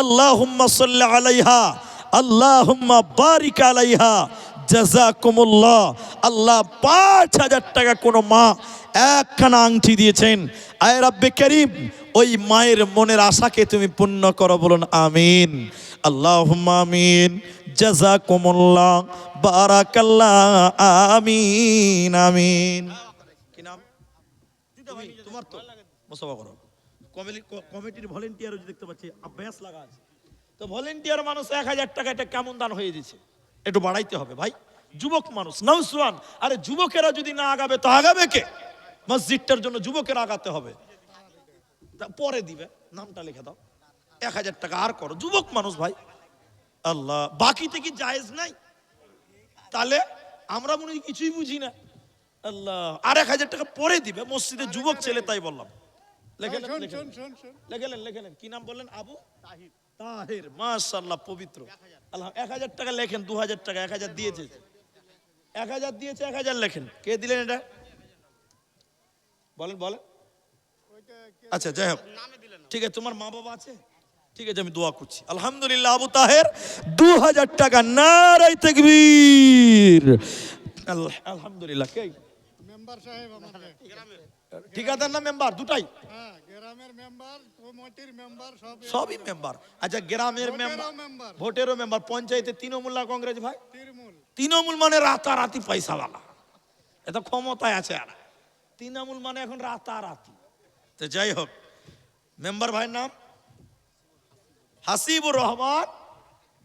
আল্লাহুম্মা সাল্লি আলাইহা, আল্লাহুম্মা বারিক আলাইহা, জাযাকুমুল্লাহ। আল্লাহ 5,000 টাকা কোন মা একখানা আংটি দিয়েছেন। আয় রাব্বে করিম ওই মায়ের মনের আশাকে তুমি পূর্ণ করো, বলুন আমিন, আল্লাহুম্মা আমিন, জাযাকুমুল্লাহ, বারাকাল্লাহ, আমিন, আমিন। কি নাম তোমার? তো মুসাফা করো। কমিটির ভলেন্টিয়ার দেখতে পাচ্ছি, অভ্যাস লাগা আছে। তো ভলেন্টিয়ার মানুষ 1,000 টাকা, এটা কেমন দান হয়ে দিচ্ছে? একটু বাড়াইতে হবে ভাই। যুবক মানুষ, নওজওয়ান, আরে যুবকেরা যদি না আগাবে তো আগাবে কে? মসজিদটার জন্য যুবকেরা আগাতে হবে। পরে দিবে, নামটা লিখে দাও, 1,000 টাকা আর করো, যুবক মানুষ ভাই। আল্লাহ, বাকিতে কি জায়েজ নাই? তাহলে আমরা মনে হয় কিছুই বুঝি না। আল্লাহ, আর 1,000 টাকা পরে দিবে, মসজিদে যুবক ছেলে, তাই বললাম। লেখেন, কি নাম বললেন? আবু তাহির, মাশাআল্লাহ, পবিত্র। আল্লাহ 1,000 টাকা লেখেন, 2,000 টাকা, 1,000 দিয়েছে, 1,000 দিয়েছে, 1,000 লেখেন। কে দিলেন এটা? বলেন। আচ্ছা, যাই হোক, ঠিক আছে। তোমার মা বাবা আছে? ঠিক আছে, আমি দোয়া করছি। আলহামদুলিল্লাহ, আবু তাহের 2000 টাকা। নারায়ে তাকবীর। আলহামদুলিল্লাহ। কে মেম্বার সাহেব আমাদের ঠিকাদার না মেম্বার? দুটাই, হ্যাঁ, গ্রামের মেম্বার, কমিটির মেম্বার, সবই মেম্বার। আচ্ছা, গ্রামের মেম্বার, মেম্বার, ভোটেরও মেম্বার, পঞ্চায়েতে তৃণমূল না কংগ্রেস ভাই? তৃণমূল। তৃণমূল মানে রাতারাতি পয়সাওয়ালা, এত ক্ষমতায় আছে। আর তৃণমূল মানে এখন রাতারাতি। তো যাই হোক, মেম্বার ভাইয়ের নাম হাসিবুর রহমান।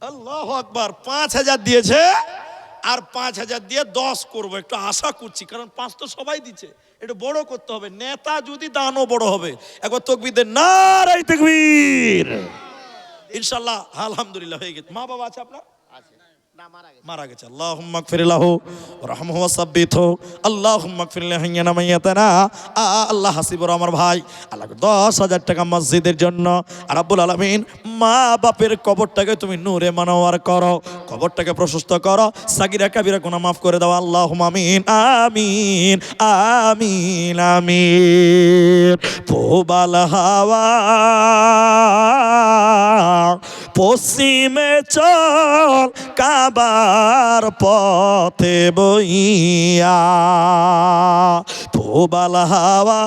আল্লাহু আকবার। 5000 দিয়েছে, আর 5000 দিয়ে 10 করবো, একটু আশা করছি, কারণ 5 তো সবাই দিচ্ছে, একটু বড় করতে হবে। নেতা যদি দানও বড় হবে। একবার তাকবীর দেন, নারায়ে তাকবীর। ইনশাআল্লাহ আলহামদুলিল্লাহ হয়ে গেছে। মা বাবা আছে আপনার? মারা গেছে। আল্লাহুম্মা গফির লাহু ওয়ারহামহু ওয়াসাব্বিতহু। আল্লাহুম্মা গফির লিহাইয়িনা মাইয়াতানা। আল্লাহ হাসিবুর আমার ভাই, আল্লাহ 10,000 টাকা মসজিদের জন্য। আর রাব্বুল আলামিন, মা বাপের কবরটাকে তুমি নূরে মানওয়ার করো, কবরটাকে প্রশস্ত করো, সাগীরা কাবীরা গুনাহ মাফ করে দাও। আল্লাহুম্মা আমিন আমিন আমিন আমিন। পোবাল হাওয়া পশ্চিমে চল, কাবার পথে বইয়া। পোবাল হাওয়া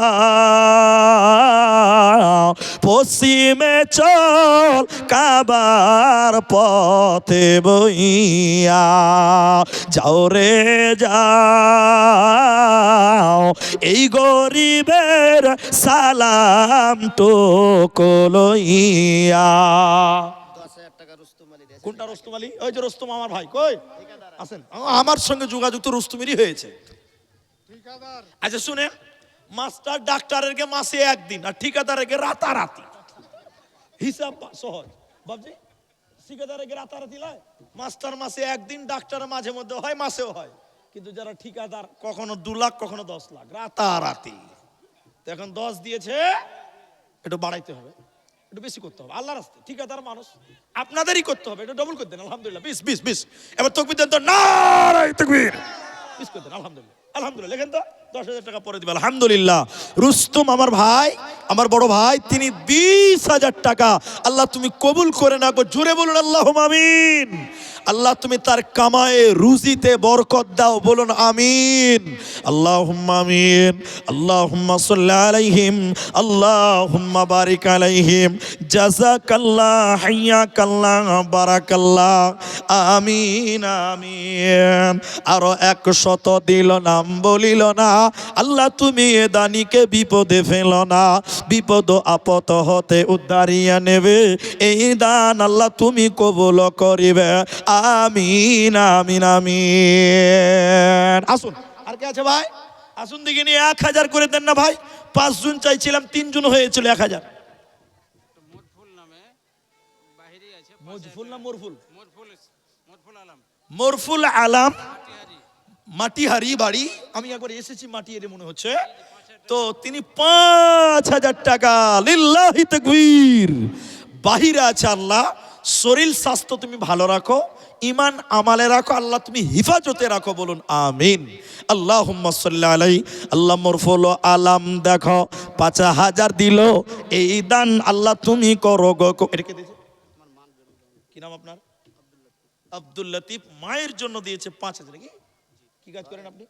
পশ্চিমে চল, কাবার পথে বইয়া। যাও রে যাও, এই গরিবের সালাম টুকু লইয়া। কোনটা রুস্তম আলী? ওই যে রুস্তম আমার ভাই, কই আছেন? আমার সঙ্গে যোগাযোগ তো রুস্তমেরই হয়েছে। ঠিকাদার আচ্ছা শুনে, মাস্টার ডাক্তারের গে মাসে একদিন, আর ঠিকাদারের গে রাতারাতি। হিসাব সহজ বাবজি। ঠিকাদারের গে রাতারাতি লয়, মাস্টার মাসে একদিন, ডাক্তার মাঝে মধ্যে হয়, মাসেও হয়। কিন্তু যারা ঠিকাদার, কখনো 2 লাখ, কখনো 10 লাখ, রাতারাতি। তো এখন 10 দিয়েছে, একটু বাড়াইতে হবে, একটু বেশি করতে হবে আল্লাহর রাস্তায়। ঠিকাদার মানুষ, আপনাদেরই করতে হবে, একটু ডবল করে দেন। আলহামদুলিল্লাহ। 20। এবার তাকবীর দেন তো, নারায়ে তাকবীর। 20 করে দেন। আলহামদুলিল্লাহ আলহামদুলিল্লাহ। লেখেন তো, 10,000 টাকা পরে দিবে। আলহামদুলিল্লাহ। রুস্তম আমার ভাই, আমার বড় ভাই, তিনি 20,000 টাকা। আল্লাহ তুমি কবুল করে নাও। জোরে বলুন আল্লাহুম্মা আমিন। আল্লাহ তুমি তার কামায়ে রুজিতে বরকত দাও, বলুন আমিন। আল্লাহুম্মা আমিন। আল্লাহুম্মা সাল্লি আলাইহিম, আল্লাহুম্মা বারিক আলাইহিম, জাযাকাল্লাহ, হাইয়াকাল্লাহ, বারাকাল্লাহ। আমিন আমিন। আরো 100 দিল, নাম বলিল না। আল্লাহ তুমি এ দানিকে বিপদে ফেলো না, বিপদ আপদ হতে উদ্ধারিয়া নেবে। এই দান আল্লাহ তুমি কবুল করিবে। আমিন আমিন আমিন। আসুন, আর কে আছে ভাই? আসুন দেখে নিয়ে 1000 করে দেন না ভাই। 5 জন চাইছিলাম, 3 জন হয়েছিল 1000। মোরফুল নামে বাহিরে আছে। মজফুল না মরফুল? মোরফুল আলম, মরফুল আলাম, টিহারি। মাটিহারি বাড়ি। আমি একবার এসেছি মাটিহারি মনে হচ্ছে। তো তিনি 5,000 টাকা। লিল্লাহি তাকবীর। বাহিরে আছে। আল্লাহ শরীর স্বাস্থ্য তুমি ভালো রাখো, ইমান আমালে রাখো, আল্লাহ তুমি হিফাজতে রাখো, বলুন আমিন। আল্লাহুম্মা সাল্লি আলাইহি। আল্লাহ মরফুল আলাম দেখো 5,000 দিল। এই দান আল্লাহ তুমি করো গো। এটাকে দিয়েছে কি নাম আপনার? আব্দুল লতিফ। মায়ের জন্য দিয়েছে 5,000। নাকি কি কাজ করেন আপনি?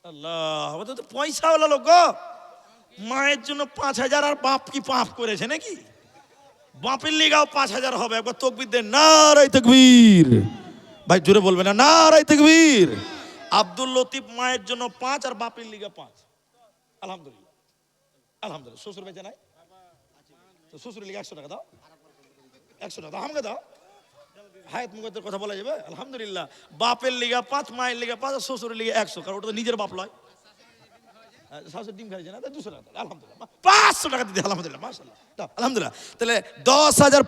আল্লাহ, আমাদের তো পয়সাওয়ালা লোক গো। মায়ের জন্য 5,000। আর বাপ কি পাপ করেছে নাকি? বাপের লিগাও 5,000 হবে। একবার তাকবীর দেন, নারায়ে তাকবীর। ভাই জোরে বলবেন না, নারায়ে তাকবীর। আব্দুল লতিফ মায়ের জন্য 5, আর বাপের লিগা 5। আলহামদুলিল্লাহ আলহামদুলিল্লাহ। শ্বশুর বেঁচে নাই তো শ্বশুরের লিগে 100 টাকা দাও। 100 টাকা দাও, আমাকে দাও। হায়াত মুগতের কথা বলা যাবে? আলহামদুলিল্লাহ। বাপের লিগা 5, মায়ের লিগা 5, আর শ্বশুরের লিগা 100, কারণ ওটা তো নিজের বাপ লয়। শাশুড়ি ডিম খাইছে না, 200 টাকা। আলহামদুলিল্লাহ। 500 টাকা দিতে। আলহামদুলিল্লাহ, মাশাআল্লাহ। দাও আলহামদুলিল্লাহ। তাহলে 10,000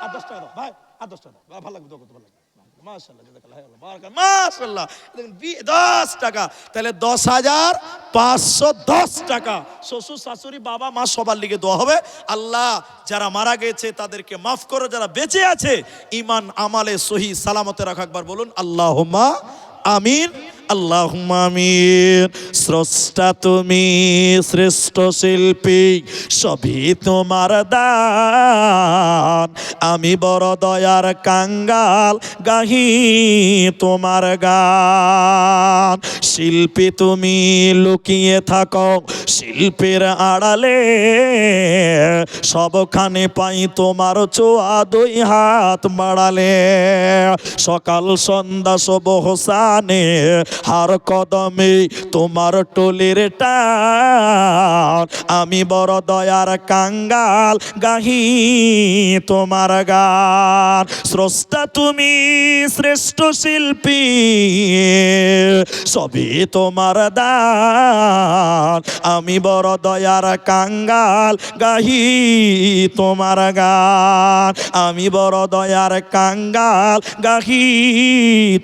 আর 10 টাকা দাও ভাই, আর 10 টাকা দাও। ভালো লাগবে, দোয়া করতে ভালো লাগবে। মাশাআল্লাহ, জাযাকাল্লাহ, আল্লাহ বারাকাল্লাহ, মাশাআল্লাহ। দেখেন 10 টাকা, তাহলে 10,510 টাকা। শ্বশুর শাশুড়ি বাবা মা সবার লিগে দোয়া হবে। আল্লাহ যারা মারা গেছে তাদেরকে মাফ করো, যারা বেঁচে আছে ইমান আমালে সহি সালামতে রাখো। একবার বলুন আল্লাহুম্মা আমিন। আল্লাহুম্মা আমিন। স্রষ্টা তুমি, শ্রেষ্ঠ শিল্পী, সবই তোমার দান। আমি বড় দয়ার কাঙ্গাল, গাহি তোমার গান। শিল্পী তুমি লুকিয়ে থাকো শিল্পের আড়ালে, সবখানে পাই তোমার ছোঁয়া, দুই হাত বাড়ালে। সকাল সন্ধ্যা সব হোসানে, হার কদমে তোমার টলির টান। আমি বড় দয়ার কাঙ্গাল, গাহি তোমার গান। স্রষ্টা তুমি, শ্রেষ্ঠ শিল্পী, সবই তোমার দান। আমি বড় দয়ার কাঙ্গাল, গাহি তোমার গান। আমি বড় দয়ার কাঙ্গাল, গাহি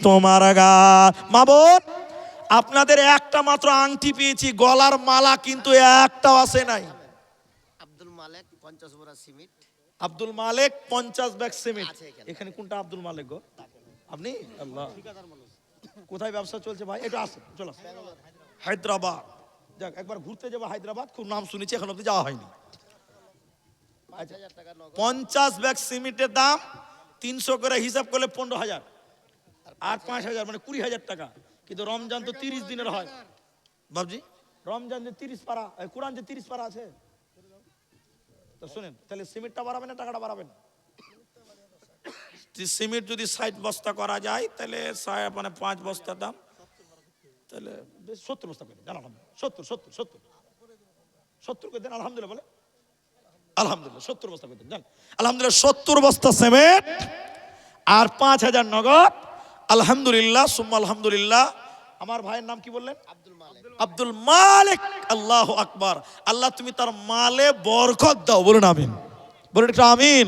তোমার গান। মা বোন, আপনাদের একটা মাত্র আংটি পেয়েছি, গলার মালা কিন্তু একটাও আসে নাই। আব্দুল মালেক 50 বোরা সিমেন্ট আব্দুল মালেক 50 ব্যাগ সিমেন্ট। আছে এখানে। এখানে কোনটা আব্দুল মালেক গো? আপনি? আল্লাহ, কোথায় ব্যবসা চলছে ভাই? একটু আসুন, চলো। হায়দ্রাবাদ। যাক, একবার ঘুরতে যাবো হায়দ্রাবাদ, খুব নাম শুনেছি, এখন অব্দি যাওয়া হয়নি। 5000 টাকা নগদ 50 ব্যাগ সিমেন্টের দাম 300 করে হিসাব করলে 15,000, আর 5,000 মানে 20,000 টাকা। কিন্তু রমজান তো 30 দিনের হয় বাবজি। রমজান যে 30 পারা, কোরআন যে 30 পারা আছে, তো শুনেন, তাহলে সিমেন্টটা বাড়াবেন না টাকাটা বাড়াবেন? সিমেন্ট যদি 60 বস্তা করা যায়, তাহলে মানে 5 বস্তার দাম, তাহলে 70 বস্তা করে দেন। আলহামদুলিল্লাহ, 70 করে দেন। আলহামদুলিল্লাহ বলে, আলহামদুলিল্লাহ 70 বস্তা করে দেন। আলহামদুলিল্লাহ 70 বস্তা সিমেন্ট আর 5,000 নগদ। আলহামদুলিল্লাহ সুম্মা আলহামদুলিল্লাহ। আমার ভাইয়ের নাম কি বললেন? আব্দুল মালেক আব্দুল মালিক। আল্লাহু আকবার। আল্লাহ তুমি তার মালে বরকত দাও, বলুন আমিন। বলুন একটু আমিন।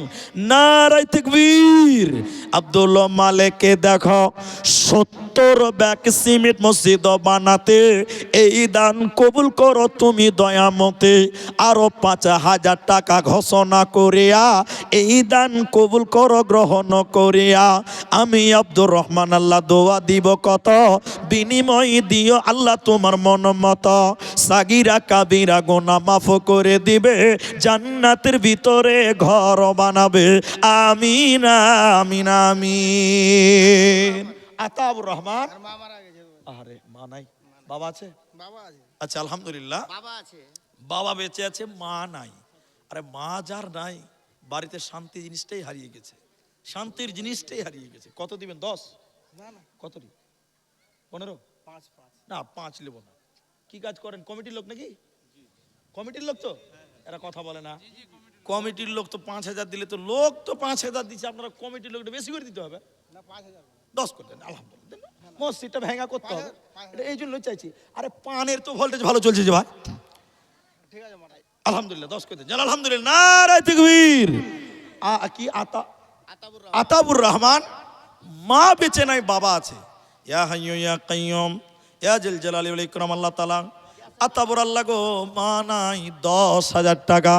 নারায়ে তাকবীর। আব্দুল মালেককে দেখো 70 ব্যাগ সিমেন্ট মসজিদ বানাতে, এই দান কবুল করো তুমি দয়ামতে। আরো 5,000 টাকা ঘোষণা করিয়া, এই দান কবুল করো গ্রহণ করিয়া। আমি আব্দুর রহমান আল্লাহ দোয়া দিব কত, বিনিময় দিও আল্লাহ তোমার মন মতো। সাগিরা কাবিরা গুনাহ মাফ করে দিবে, জান্নাতের ভিতরে ঘর বানাবে। আমিন আমিন আমিন। আতাউর রহমান। মা মারা গেছে আরে মা নাই, বাবা আছে? বাবা আছে আচ্ছা আলহামদুলিল্লাহ, বাবা আছে বাবা বেঁচে আছে, মা নাই। আরে মা যার নাই, বাড়িতে শান্তি জিনিসটাই হারিয়ে গেছে, শান্তির জিনিসটাই হারিয়ে গেছে। কত দিবেন? 10? কত দিন? 15? না 5 নেব না। কি কাজ করেন? কমিটির লোক নাকি? কমিটির লোক তো, এরা কথা বলে না। কমিটির লোক তো 5,000 দিলে তো, লোক তো 5,000 দিচ্ছে, আপনারা কমিটির লোকটা বেশি করে দিতে হবে। 10 করে দেন। আলহামদুলিল্লাহ, মসজিদটা ভেঙা করতে হবে, এটা এই জন্য চাইছি। আরে পানের তো ভোল্টেজ ভালো চলছে যে ভাই। ঠিক আছে মারাই আলহামদুলিল্লাহ 10 করে দেন। আলহামদুলিল্লাহ, নারায়ে তাকবীর। কি আতাবুর আতাবুর রহমান। মা বেঁচে নাই, বাবা আছে। ইয়া হাইয়্যু ইয়া কাইয়্যুম ইয়া জাল জালালি ওয়াল ইকরাম। আল্লাহ তাআলা আতাবুর আল্লাহ গো, মা নাই, 10,000 টাকা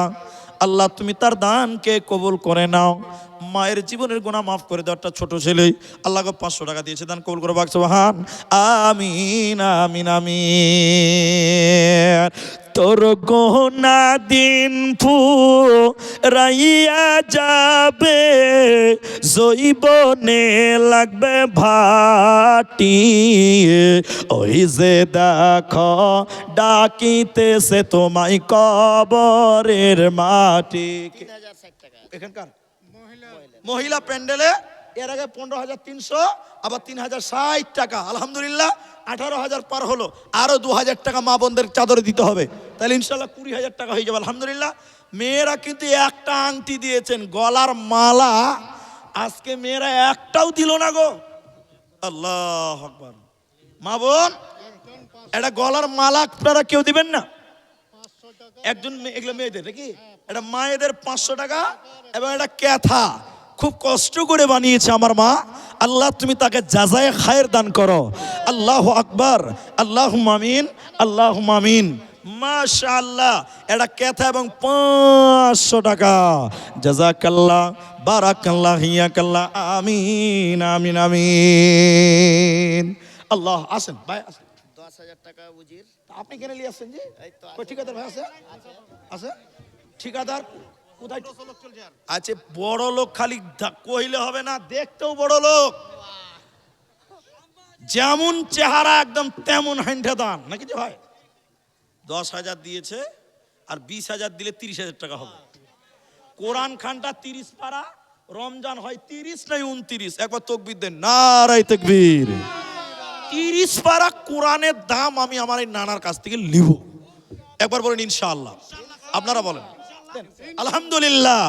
আল্লাহ তুমি তার দানকে কবুল করে নাও। মায়ের জীবনের গুনাহ মাফ করে দাও। একটা ছোট ছেলে আল্লাহ গো 500 টাকা দিয়েছে, দান কবুল করো। বাক সুবহান। আমিন আমিন আমিন। তোর গোনা দিন ফুরাইয়া যাবে, জৈবনে লাগবে ভাটি। ওই যে দেখো ডাকিতেছে তোমায় কবরের মাটি। 3060 টাকা এখানকার মহিলা মহিলা প্যান্ডেলে এর আগে 15,300, আবার 3,060 টাকা। আলহামদুলিল্লাহ 18,000 পার হলো। আরো 2,000 টাকা মা বোনদের চাদরে দিতে হবে, তাহলে ইনশাল্লাহ 20,000 টাকা হয়ে যাবে। আলহামদুলিল্লাহ। মেয়েরা কিন্তু একটা আংটি দিয়েছেন, গলার মালা আজকে মেয়েরা একটাও দিল না গো। আল্লাহ আকবার। মা বোন, এটা গলার মালা আপনারা কেউ দিবেন না? 500 টাকা একজন এগুলো মেয়েদের নাকি, এটা মায়েদের 500 টাকা এবং এটা ক্যাথা খুব কষ্ট করে বানিয়েছে আমার মা। আল্লাহ তুমি তাকে জাযায়ে খায়ের দান করো। আল্লাহু আকবার, আল্লাহুম্মা আমিন, আল্লাহুম্মা আমিন। মাশাআল্লাহ, এটা ক্যাথা এবং 500 টাকা। জাযাকাল্লাহ, বারাকাল্লাহ, হিয়াকাল্লাহ। আমিন আমিন আমিন। আল্লাহ, আসেন ভাই আসেন। 10,000 টাকা উজির। আপনি কেন নিয়ে আসছেন জি? এই তো কই ঠিকাদার ভাই আছে? আছে ঠিকাদার কোথায়? লোক চলছে আর আছে বড় লোক, খালি কইলে হবে না, দেখতেও বড় লোক, যেমন চেহারা একদম তেমন হাইন্ডা দান নাকি যে ভাই? 10,000 দিয়েছে আর 20,000 দিলে 30,000 টাকা হবে। কোরআন খানটা 30 পারা, রমজান হয় 30 নাই 29। একবার তাকবীর দেন, নারায়ে তাকবীর। 30 পারা কোরআনের দাম আমি আমার এই নানার কাছ থেকে নিব। একবার বলেন ইনশাআল্লাহ। আপনারা বলেন আলহামদুলিল্লাহ।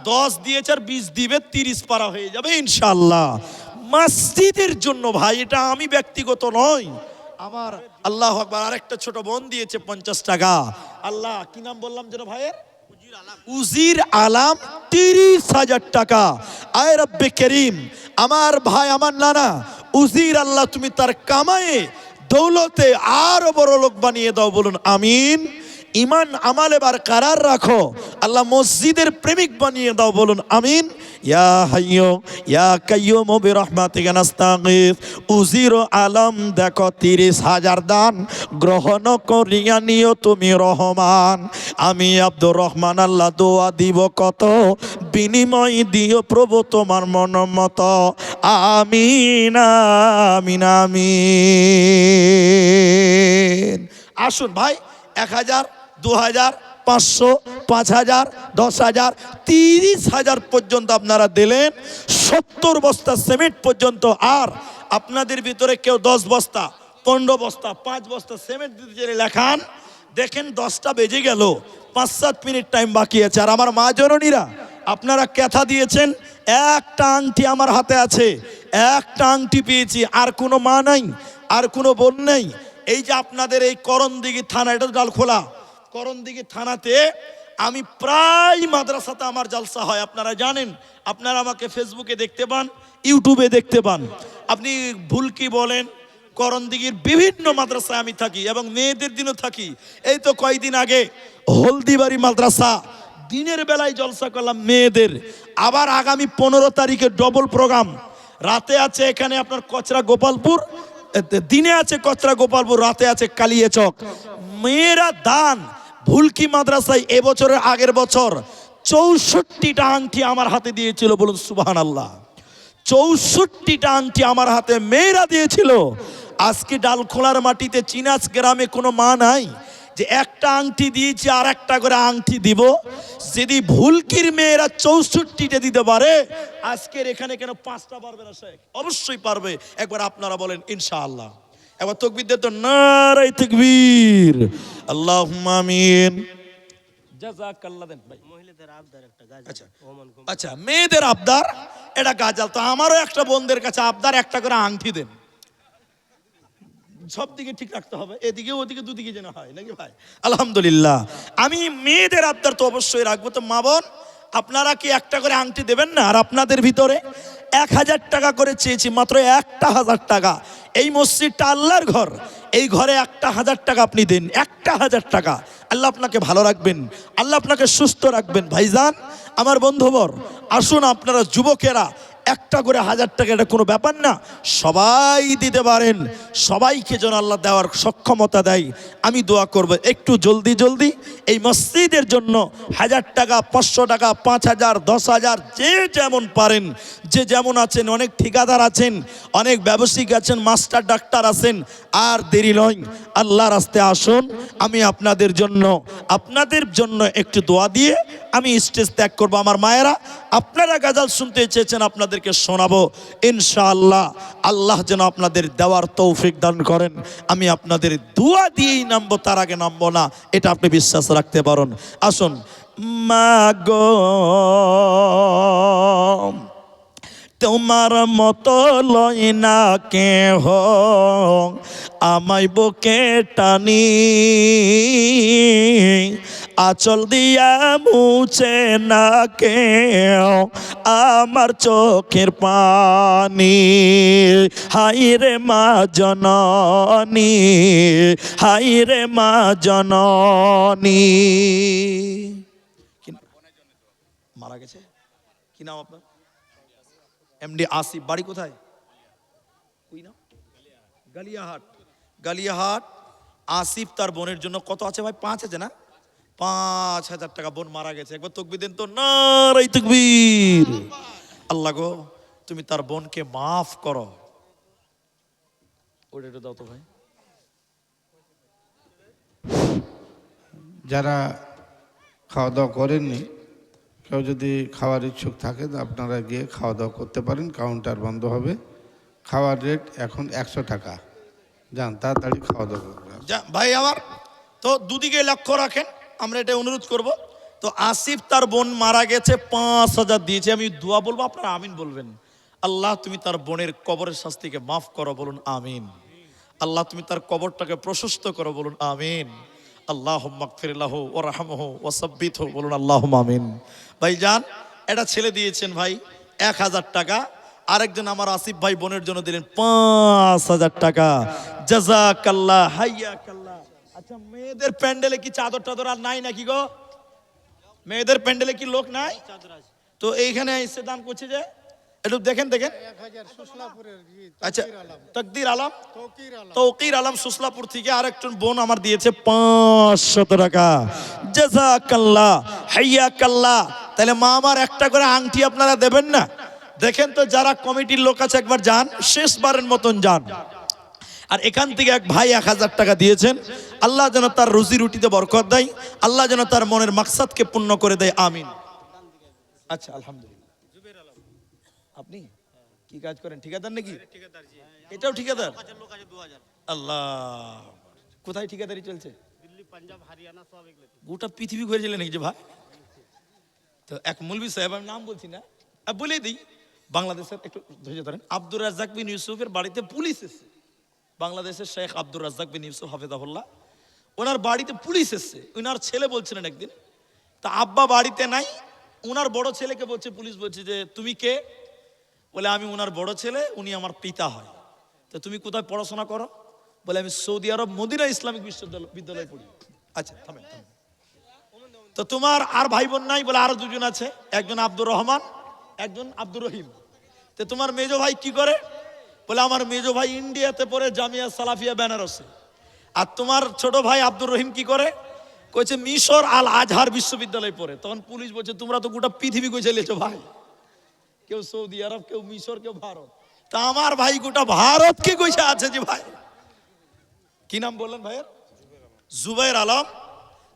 10 দিয়েছে আর 20 দিবে, 30 পারা হয়ে যাবে ইনশাআল্লাহ। মসজিদের জন্য ভাই, এটা আমি ব্যক্তিগত নয়, আমার আল্লাহ আকবার। আরেকটা ছোট বোন দিয়েছে 50 টাকা। আল্লাহ কি নাম বললাম যেন ভাইয়ের? উজির আলাম 30,000 টাকা। আয় রব্বে করিম, আমার ভাই আমার নানা উজির, আল্লাহ তুমি তার কামায়ে দৌলতে আরো বড় লোক বানিয়ে দাও, বলুন আমিন। ইমান আমালে বারকরার রাখো, আল্লাহ মসজিদের প্রেমিক বানিয়ে দাও, বলুন আমিন। ইয়া হাইয়্যু ইয়া কাইয়্যুম বিরহমাতিকা নাস্তাগীথ। উজির আলম দেখো 30,000 দান গ্রহণ করিয়া নিও তুমি রহমান। আমি আব্দুর রহমান আল্লাহ দোয়া দিব কত, বিনিময় দিও প্রভু তোমার মন মতো। আমিন আমিন আমিন। আসুন ভাই, 1,000, 2,000, 500, 5,000, 10,000, 30,000 পর্যন্ত আপনারা দিলেন, 70 বস্তা সিমেন্ট পর্যন্ত। আর আপনাদের ভিতরে কেউ 10 বস্তা, 15 বস্তা, 5 বস্তা সিমেন্ট দিতে চাইলে লেখান। দেখেন 10টা বেজে গেল, 5-7 মিনিট টাইম বাকি আছে। আর আমার মা জননীরা, আপনারা কথা দিয়েছেন, একটা আংটি আমার হাতে আছে, একটা আংটি পেয়েছি, আর কোনো মা নাই, আর কোনো বোন নেই। এই যে আপনাদের এই করণদিঘি থানা, এটা ডালখোলা করণদিঘি থানাতে আমি প্রায় মাদ্রাসাতে আমার জালসা হয়, আপনারা জানেন। আপনারা আমাকে ফেসবুকে দেখতে পান, ইউটিউবে দেখতে পান। আপনি ভুলকি বলেন, করণদিঘির বিভিন্ন মাদ্রাসায় আমি থাকি এবং মেয়েদের দিনও থাকি। এই তো কয়েকদিন আগে হলদিবাড়ি মাদ্রাসা দিনের বেলায় জলসা করলাম মেয়েদের। আবার আগামী 15 তারিখে ডবল প্রোগ্রাম, রাতে আছে এখানে আপনার কচরা গোপালপুর, দিনে আছে কচরা গোপালপুর, রাতে আছে কালিয়াচক। মেয়েরা দান ভুলকি মাদ্রাসায় এবছরের আগের বছর 64টা আংটি আমার হাতে দিয়েছিল, বলুন সুবহানাল্লাহ। 64টা আংটি আমার হাতে মেয়েরা দিয়েছিল। আজকে ডালখোলার মাটিতে চিনাচ গ্রামে কোনো মা নাই যে একটা আংটি দিয়েছি আর একটা করে আংটি দিব। যদি ভুলকির মেয়েরা 64টা দিতে পারে, আজকের এখানে কেন 5টা পারবে না? শেখ অবশ্যই পারবে। একবার আপনারা বলেন ইনশাআল্লাহ। একবার তাকবীর দে তো, নারায়ে তাকবীর, আল্লাহুম্মা আমিন। জাযাকাল্লাহ। দেন ভাই। মহিলাদের আবদার একটা গাছ। আচ্ছা আচ্ছা, মেয়েদের আবদার এটা গাজাল। তো আমারও একটা বোনদের কাছে আবদার, একটা করে আংটি দেন। সব দিকে ঠিক রাখতে হবে, এদিকে ওদিকে দুদিকে যেন হয় নাকি ভাই? আলহামদুলিল্লাহ। আমি মেয়েদের আবদার তো অবশ্যই রাখবো। তো মা বোন, আপনারা কি একটা করে আংটি দেবেন না? আর আপনাদের ভিতরে 1,000 টাকা করে চেয়েছি, মাত্র 1,000 টাকা। এই মসজিদটা আল্লাহর ঘর, এই ঘরে 1,000 টাকা আপনি দেন, 1,000 টাকা। আল্লাহ আপনাকে ভালো রাখবেন, আল্লাহ আপনাকে সুস্থ রাখবেন। ভাইজান আমার বন্ধুবর, আসুন আপনারা যুবকেরা, একটা করে 1,000 টাকা এটা কোনো ব্যাপার না, সবাই দিতে পারেন। সবাইকে যেন আল্লাহ দেওয়ার সক্ষমতা দেয়। আমি দোয়া করব একটু জলদি জলদি এই মসজিদের জন্য 1,000 টাকা, 500 টাকা, 5,000, 10,000, যে যেমন পারেন, যে যেমন আছেন। অনেক ঠিকাদার আছেন, অনেক ব্যবসায়িক আছেন, মাস্টার ডাক্তার আছেন। আর দেরি নয়, আল্লাহর রাস্তায় আসুন। আমি আপনাদের জন্য একটু দোয়া দিয়ে আমি স্টেজ ত্যাগ করব। আমার মায়েরা, আপনারা গাজাল শুনতে চেয়েছেন, আপনাদেরকে শোনাবো ইনশাআল্লাহ। আল্লাহ যেন আপনাদের দেওয়ার তৌফিক দান করেন। আমি আপনাদের দোয়া দিয়েই নামবো, তার আগে নামবো না, এটা আপনি বিশ্বাস রাখতে পারেন। আসুন। মাগো তোমার মতো লয় না কেহ, আমায় বুকে টানি, আঁচল দিয়া মুছে না কেউ আমার চোখের পানি। হাই রে মা জননী, হাই রে মা জননী। মারা গেছে, কি নাম আপনার? এমডি আসিফ। বাড়ি কোথায়? গালিয়াহাট। গালিয়াহাট আসিফ তার বোনের জন্য কত আছে ভাই? 5 আছে না? 5,000 টাকা। বোন মারা গেছে, একবার তাকবীর দেন তো, নারায়ে তাকবীর। আল্লাহ গো তুমি তার বোনকে মাফ করো। ওটা একটু দাও তো ভাই। যারা খাওয়া দাওয়া করেননি, কেউ যদি খাওয়ার ইচ্ছুক থাকে তো আপনারা গিয়ে খাওয়া দাওয়া করতে পারেন, কাউন্টার বন্ধ হবে। খাওয়ার রেট এখন 100 টাকা। যান তাড়াতাড়ি খাওয়া দাওয়া করবেন। ভাই আমার তো দুদিকে লক্ষ্য রাখেন, আমরা এটা অনুরোধ করব। তো আসিফ তার বোন মারা গেছে, 5,000 দিয়েছে। আমি দোয়া বলবো, আপনারা আমিন বলবেন। আল্লাহ তুমি তার বোনের কবরের শাস্তিকে মাফ করো, বলুন আমিন। আল্লাহ তুমি তার কবরটাকে প্রশস্ত করো, বলুন আমিন। আল্লাহুম্মা গফির লাহু ওয়ারহামহু ওয়াসাব্বিতহু, বলুন আল্লাহুম্মা আমিন। ভাইজান এটা ছেলে দিয়েছেন ভাই 1,000 টাকা, আরেকজন আমার আসিফ ভাই বোনের জন্য দিলেন 5,000 টাকা। জাযাকাল্লাহ হাইয়াকাল্লাহ। আচ্ছা মেয়েদের প্যান্ডেলে কি চাদর টাদর আর নাই নাকি গো? মেয়েদের প্যান্ডেলে কি লোক নাই? তো এইখানে এসে দান করছে যে, একটু দেখেন দেখেন। 1000 সুসলাপুরের আচ্ছা তাকদীর আলম, তৌকির আলম। তৌকির আলম সুসলাপুর থেকে আরেকজন বোন আমার দিয়েছে 500 টাকা। জাযাকাল্লাহ হাইয়াকাল্লাহ। তাহলে মা আমার একটা করে আংটি আপনারা দেবেন না? দেখেন তো যারা কমিটির লোক আছে একবার যান, শেষবারের মতন যান। আর এখান থেকে এক ভাই 1,000 টাকা দিয়েছেন। আল্লাহ যেন তার রুজি রুটিতে বরকত দেয়, আল্লাহ যেন তার মনের মাকসাদকে পূর্ণ করে দেয়, আমিন। আচ্ছা আলহামদুলিল্লাহ। আপনি কি কাজ করেন? ঠিকাদার নাকি? এটাও ঠিকাদার? আল্লাহ, কোথায় ঠিকাদারি চলছে? গোটা পৃথিবী ঘুরেছিলেন নাকি যে ভাই? তো এক মৌলভী সাহেব, আমি নাম বলছি না, বলে দিই, বাংলাদেশের, একটু ধৈর্য ধরেন, আব্দুর রাজ্জাক বিন ইউসুফের বাড়িতে পুলিশ এসেছে। বাংলাদেশের শেখ আব্দুর রাজ্জাক বিন ইউসুফ হাফেজাহুল্লাহ, ওনার বাড়িতে পুলিশ এসেছে। ওনার ছেলে বলছিলেন একদিন, তা আব্বা বাড়িতে নাই, ওনার বড় ছেলেকে বলছে, পুলিশ বলছে যে তুমি কে? বলে আমি ওনার বড় ছেলে, উনি আমার পিতা হয়। তো তুমি কোথায় পড়াশোনা করো? বলে আমি সৌদি আরব মদিনা ইসলামিক বিশ্ববিদ্যালয়ে পড়ি। আচ্ছা থামেন। তো তোমার আর ভাই বোন নাই? বলে আরো 2জন আছে, একজন আব্দুর রহমান, একজন আব্দুর রহিম। তো তোমার মেজো ভাই কি করে? বলে আমার মেজো ভাই ইন্ডিয়াতে পড়ে, জামিয়া সালাফিয়া বেনারসে। আর তোমার ছোট ভাই আব্দুর রহিম কি করে? কইছে মিশর আল আজহার বিশ্ববিদ্যালয়ে পড়ে। তখন পুলিশ বলছে তোমরা তো গোটা পৃথিবী কইছে লেছো ভাই, কেউ সৌদি আরব, কেউ মিশর, কেউ ভারত। তা আমার ভাই গোটা ভারতকে কইছে আছে যে ভাই। কি নাম বললেন ভাইয়ের? জুবাইর আলম।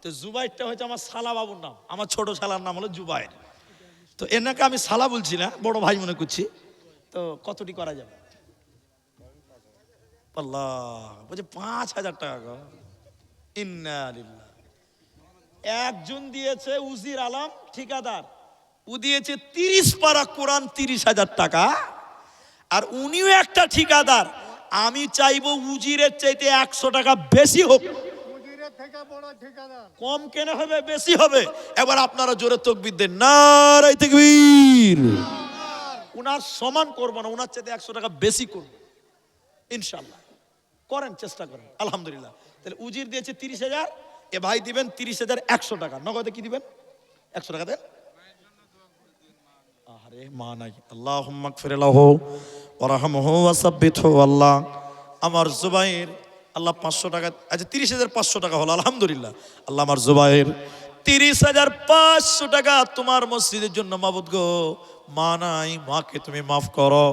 তো জুবাইরটা হচ্ছে আমার শালা বাবুর নাম, আমার ছোট শালার নাম হলো জুবাইর। তো এনাকে আমি শালা বলছি না, বড় ভাই মনে করছি। তো কতটি করা যাবে? আল্লাহ বলছে 5,000 টাকা গো। ইন্না লিল্লাহ। একজন দিয়েছে উজির আলম ঠিকাদার, ও দিয়েছে 30 পারা কোরআন, 30,000 টাকা। আর উনিও একটা ঠিকাদার। আমি চাইবো উজিরের চাইতে 100 টাকা বেশি হোক। মুজিরের থেকে বড় ঠিকাদার। কম কেন হবে, বেশি হবে। এবার আপনারা জোরে তাকবীর দেন, নারায়ে তাকবীর। উনার সমান করবো না, উনার চাইতে 100 টাকা বেশি করবো ইনশাআল্লাহ। করেন, চেষ্টা করেন। আলহামদুলিল্লাহ। তাহলে উজির দিয়েছে 30,000, এ ভাই দিবেন 30,100 টাকা। নগদে কি দিবেন? 100 টাকা দেন। আরে মা নাই। আল্লাহুম্মা গফির লাহু ওয়ারহামহু ওয়াসাব্বিতহু। আল্লাহ আমার জুবাইর, আল্লাহ 500 টাকা, আচ্ছা 30,500 টাকা হলো, আলহামদুলিল্লাহ। আল্লাহ আমার জুবাইর 30,500 টাকা তোমার মসজিদের জন্য মাবুদ গো। মা নাই, মাকে তুমি মাফ করো।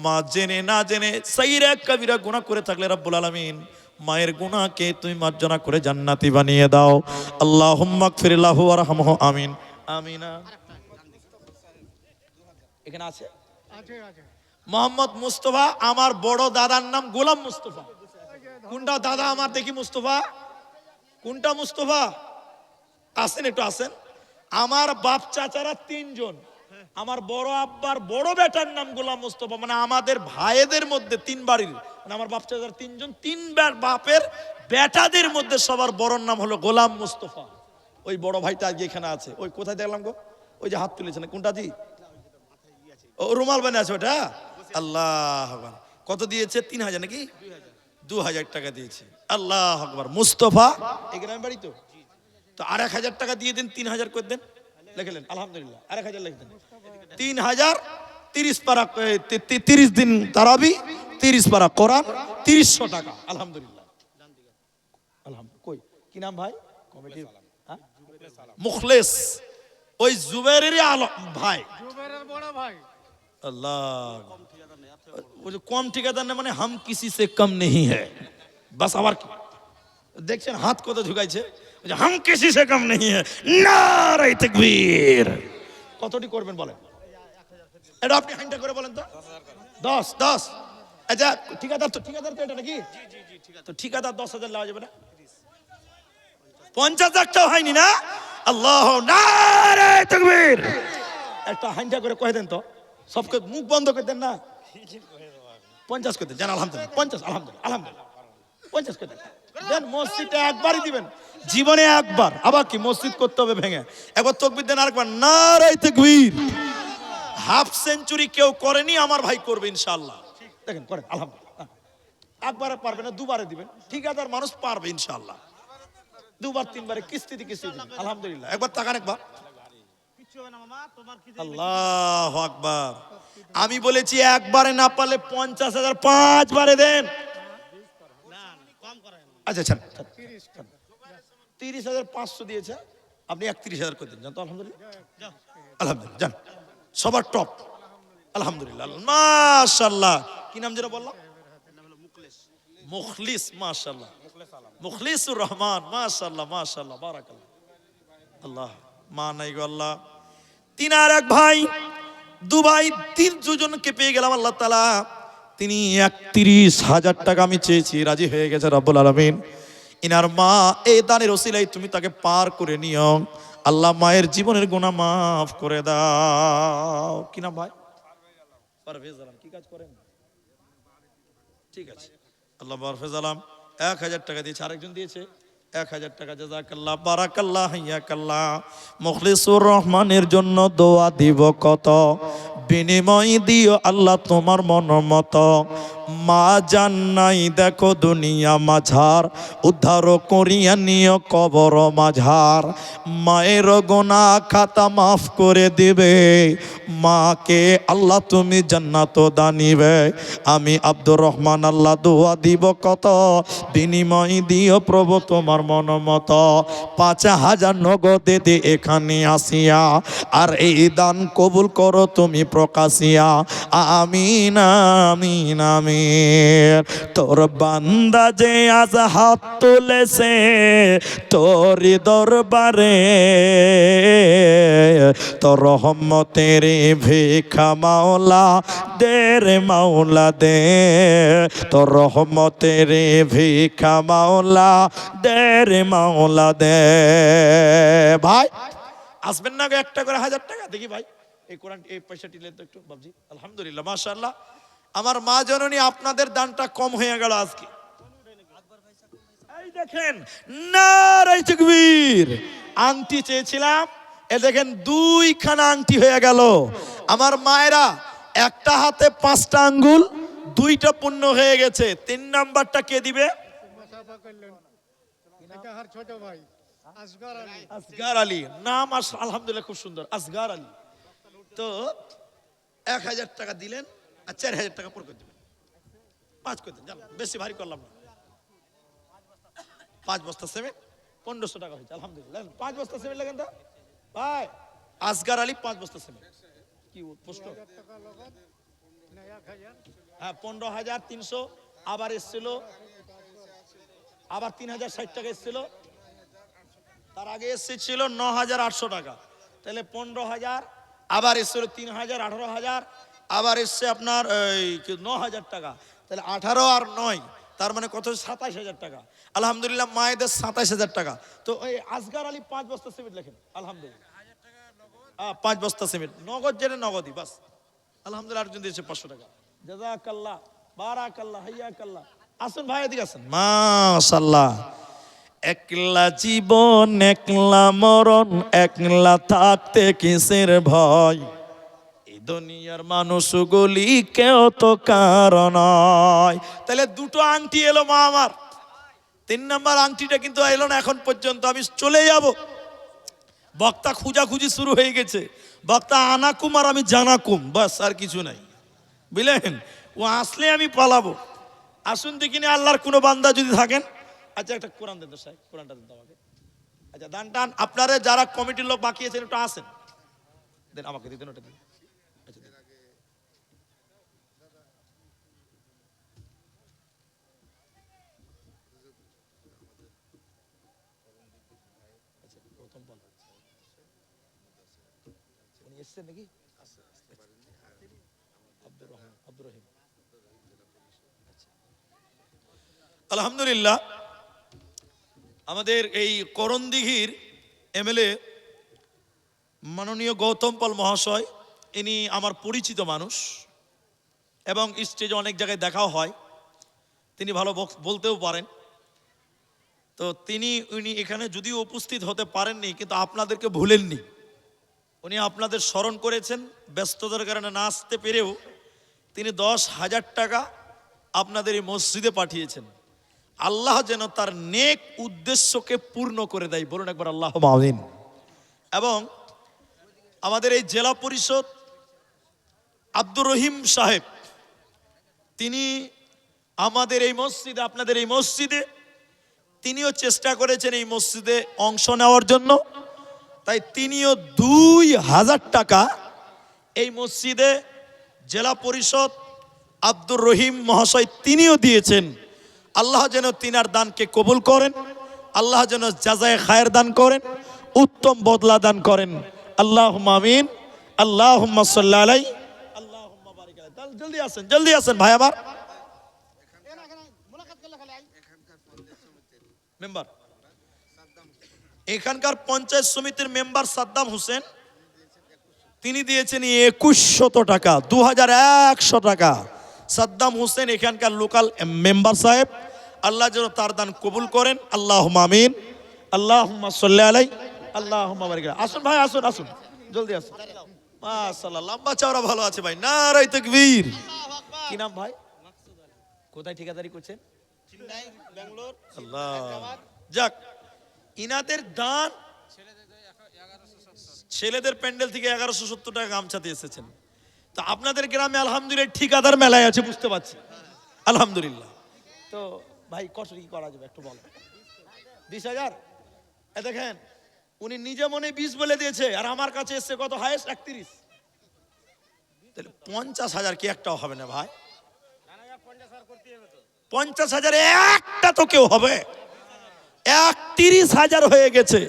মা জেনে না জেনে সাইরা কবিরা গুনাহ করে থাকলে রব্বুল আলামিন মায়ের গুনাহকে তুমি মার্জনা করে জান্নাতি বানিয়ে দাও। আল্লাহুম্মা গফির লাহু ওয়ারহামহু, আমিন আমিনা। এখানে আছে আছে আছে। মোহাম্মদ মুস্তফা, আমার বড় দাদার নাম গোলাম মুস্তফা। কোনটা দাদা আমার দেখি? মুস্তফা কোনটা? মুস্তফা আসেন, একটু আসেন। আমার বাপ চাচারা 3 জন। আমার বড় আব্বার বড় বেটার নাম গোলাম মুস্তফা। মানে আমাদের ভাইদের মধ্যে 3 বাড়ির, মানে আমার বাপ চাচার 3 জন, 3 বাপের বেটাদের মধ্যে সবার বড় নাম হলো গোলাম মুস্তফা। ওই বড় ভাইটা আজকে এখানে আছে। ওই কোথায় দেখলাম গো? ওই যে হাত তুলেছেন, কোনটা জি? ও রুমাল বানিয়ে আছে ওটা। আল্লাহ আকবার। কত দিয়েছে? 3,000 নাকি? 2,000 টাকা দিয়েছে। আল্লাহ আকবার। মুস্তফা এই গ্রামের বাড়ি তো। তো 1,000 টাকা দিয়ে দেন, 3,000 করে দেন। লিখলেন আলহামদুলিল্লাহ, 1,000 লিখে দেন। 3,000 30 পারা, 30 দিন তারাবি, 30 পারা কোরআন 300 টাকা। আলহামদুলিল্লাহ, আলহামদুলিল্লাহ। কই কি নাম ভাই কমিটির? হ্যাঁ? মুখলেস, ওই জুবেরেরই আলম ভাই। জুবেরের বড় ভাই। अल्लाह, वो जो कम ठेकेदार ने माने हम किसी से कम नहीं है, बस আবার কি দেখছেন হাত কত ঝুকাইছে, ওই যে हम किसी से कम नहीं है, নারে তাকবীর। কতটি করবেন বলেন, এটা আপনি হাইন্ডা করে বলেন তো। 10 আচ্ছা ঠিকাদার তো এটা নাকি? তো ঠিকাদার 10,000 লাগানো যাবে না? 50 টাকা হয়নি না? আল্লাহ নারে তাকবীর। একটা হাইন্ডা করে কয়ে দেন তো, সবকে মুখ বন্ধ করে দেন না। 50 করে দেন, জান আলহামদুলিল্লাহ। 50 আলহামদুলিল্লাহ, আলহামদুলিল্লাহ 50 করে দেন। মসজিদে একবারই দিবেন, জীবনে একবার। আবার কি মসজিদ করতে হবে ভেঙে? একবার তাকবীর দেন, আরেকবার নারে তাকবীর। হাফ সেঞ্চুরি কেউ করেনি, আমার ভাই করবে ইনশাআল্লাহ। দেখেন করেন আলহামদুলিল্লাহ। একবারে পারবে না, দুবারে দিবেন। ঠিকাদার মানুষ পারবে ইনশাআল্লাহ, দুবার তিনবারে কিস্তি দিবেন আলহামদুলিল্লাহ। একবার তাকান, একবার। আল্লাহু আকবার। আমি বলেছি একবারে না পারলে 50,000 5 বারে দেন। আচ্ছা ছাড়, 30,500 দিয়েছে, আপনি 31,000 করে দিন, জান তো আলহামদুলিল্লাহ। আলহামদুলিল্লাহ, জান সবার টপ আলহামদুলিল্লাহ মাশাআল্লাহ। কি নাম যেটা বললাম? মুখলিস, মাশাআল্লাহ মুখলিসুর রহমান, মাশাআল্লাহ মাশাআল্লাহ বারাকাল্লাহ। আল্লাহ মা নাই গো আল্লাহ। 3 আর 1 ভাই, 2 ভাই, 3 দুজনকে পেয়ে গেলাম আল্লাহ তাআলা। তিনি 31,000 টাকা আমি চেয়েছি, রাজি হয়ে গেছে রব্বুল আলামিন। ইনার মা এই দানের ওসিলায় তুমি তাকে পার করে নিও আল্লাহ, মায়ের জীবনের গুনাহ মাফ করে দাও। কি নাম ভাই? পারভেজ আলম। কি কাজ করেন? ঠিক আছে, আল্লাহ পারভেজ আলম 1,000 টাকা দিয়েছে, আরেকজন দিয়েছে 1,000 টাকা। জাযাকাল্লাহ বারাকাল্লাহ হাইয়াকাল্লাহ। মুখলিসুর রহমানের জন্য দোয়া দিব কত, বিনিময় দিও আল্লাহ তোমার মন মতো। মা জান্নাই দেখো দুনিয়া মাঝার, উদ্ধার করিয়া নিও কবর মাঝার। মায়ের গুনাহ খাতা মাফ করে দিবে, মাকে আল্লাহ তুমি জান্নাত দানিবে। আমি আব্দুর রহমান আল্লাহ দোয়া দিব কত, বিনিময় দিও প্রভু তোমার মন মতো। 5,000 নগদে দে এখানে আসিয়া, আর এই দান কবুল করো তুমি প্রকাশিয়া। আমিন আমিন আমিন। তোর বান্দা যে আজ হাত তুলেছে তোরি দরবারে, তোর রহমতের ভিক্ষা মাওলা দে রে মাওলা দে, তোর রহমতের ভিক্ষা মাওলা দে রে মাওলা দে। ভাই আসবেন না গো, একটা করে 1,000 টাকা দেখি ভাই। এই কোরআন এই পয়সাটি লেন তো একটু বাবজি। আলহামদুলিল্লাহ মাশাআল্লাহ। আমার মা জননী আপনাদের দানটা কম হয়ে গেল আজকে। এই দেখেন নারে তাকবীর। আংটি চেয়েছিলাম, এ দেখেন 2খানা আংটি হয়ে গেল। আমার মায়েরা একটা হাতে 5টা আঙ্গুল, 2টা পূর্ণ হয়ে গেছে। 3 নাম্বারটা কে দিবে? মুসাফা করলেন। এটা আর ছোট ভাই আসগর আলী। আসগার আলী নাম, আলহামদুলিল্লাহ খুব সুন্দর, আসগার আলী। তো 1,000 টাকা দিলেন, আর 4,000 টাকা পর করে দেবেন। 5 করে দেন, জানো বেশি ভারী করলাম না। 5 বস্তা সিমেন্ট 1,500 টাকা হয়েছে আলহামদুলিল্লাহ। 5 বস্তা সিমেন্ট লাগেন তো ভাই। আসগার আলী 5 বস্তা সিমেন্ট। কি পোস্ট? টাকা লগত না 1,000। হ্যাঁ 15,300। আবার এসেছিল, আবার 3,060 টাকা এসেছিল। তার আগে এসেছিল 9,800 টাকা। তাহলে 15,000, আবার এসেছিল 3,000, 18,000, আবার এসছে আপনার 9,000 টাকা। তাহলে 18 আর 9 তার মানে কত? 27,000 টাকা। আলহামদুলিল্লাহ মায়েদের 27,000 টাকা। তো ওই আসগার আলী 5 বস্তা সিমেন্ট লেখেন আলহামদুলিল্লাহ। 5 বস্তা সিমেন্ট নগদ, যেটা নগদই বাস আলহামদুলিল্লাহ। আরেকজন দিয়েছে 500 টাকা। জাযাকাল্লাহ বারাকাল্লাহ হাইয়াকাল্লাহ। আসুন ভাই এদিকে আসুন। মাশাআল্লাহ। একলা জীবন একলা মরণ, একলা থাকতে কিসের ভয়, এই দুনিয়ার মানুষগুলি কেউ তো কারণ নয়। তাহলে 2টো আংটি এলো মা আমার। 3 নাম্বার আংটিটা কিন্তু এলো না এখন পর্যন্ত। আমি চলে যাব, বক্তা খুঁজাখুঁজি শুরু হয়ে গেছে। বক্তা আনাকুম আর আমি জানাকুম, বাস আর কিছু নাই, বুঝলেন? ও আসলে আমি পালাবো। আসুন দেখিনি আল্লাহর কোনো বান্দা যদি থাকেন। আচ্ছা একটা কোরআন দেন তো সাহেব, কোরআনটা দেন তো আমাকে। আচ্ছা দান টান আপনারা যারা কমিটির লোক বাকি আছেন একটু আসেন, দেন আমাকে দিতেন ওটা দিন। আচ্ছা দেন। আচ্ছা, প্রথম পালা। উনি এসছেন নাকি? আব্দুর রহিম, আব্দুর রহিম। আলহামদুলিল্লাহ, আমাদের এই করণদিঘির এমএলএ মাননীয় গৌতম পাল মহাশয়, ইনি আমার পরিচিত মানুষ এবং স্টেজে অনেক জায়গায় দেখাও হয়। তিনি ভালো বলতেও পারেন। তো উনি এখানে যদিও উপস্থিত হতে পারেননি, কিন্তু আপনাদেরকে ভুলেননি। উনি আপনাদের স্মরণ করেছেন, ব্যস্ততার কারণে না আসতে পেরেও তিনি 10,000 টাকা আপনাদের এই মসজিদে পাঠিয়েছেন। আল্লাহ যেন তার নেক উদ্দেশ্যকে পূর্ণ করে দেয়, বলুন একবার আল্লাহ আমিন। এবং আমাদের এই জেলা পরিষদ আব্দুর রহিম সাহেব, তিনি আমাদের এই মসজিদে, আপনাদের এই মসজিদে তিনিও চেষ্টা করেছেন এই মসজিদে অংশ নেওয়ার জন্য। তাই তিনিও 2,000 টাকা এই মসজিদে জেলা পরিষদ আব্দুর রহিম মহাশয় তিনিও দিয়েছেন। আল্লাহ যেন তিনার দানকে কবুল করেন, আল্লাহ যেন জাযায়ে খায়ের দান করেন, উত্তম বদলা দান করেন। আল্লাহুম্মা আমিন, আল্লাহুম্মা সাল্লি আলাইহি, আল্লাহুম্মা বারিক আলাইহি। জলদি আসেন, জলদি আসেন ভাই আমার। মেম্বার, এখানকার পঞ্চায়েত সমিতির মেম্বার সাদ্দাম হোসেন, তিনি দিয়েছেন 2100 টাকা, 2100 টাকা। সাদ্দাম হোসেন এখানকার লোকাল মেম্বার সাহেব, আল্লাহ যেন তার দান কবুল করেন। আল্লাহুম্মা আমিন, আল্লাহুম্মা সাল্লি আলাইহি, আল্লাহুম্মা বারিক আলাইহি। আসুন ভাই, আসুন আসুন, জলদি আসুন। মাশাআল্লাহ, লম্বা চওড়া ভালো আছে ভাই। নারায়ে তাকবীর। কি নাম ভাই? কোথায় ঠিকাদারি করছেন? ব্যাঙ্গালোর। আল্লাহ, যাক, ইনাদের দান ছেলেদের প্যান্ডেল থেকে 1170 টাকা গামছাতে এসেছেন। তো আপনাদের গ্রামে আলহামদুলিল্লাহ ঠিকাদার মেলায় আছে, বুঝতে পারছি, আলহামদুলিল্লাহ। তো ভাই কত কি করা যাবে একটু বল। 20,000। দেখেন, উনি নিজে মনে 20 বলে দিয়েছে, আর আমার কাছে এসছে কত? হাইয়েস্ট 31। তাহলে 50,000 কি একটাও হবে না ভাই? 50,000 একটা তো কেউ হবে? 31,000 হয়ে গেছে।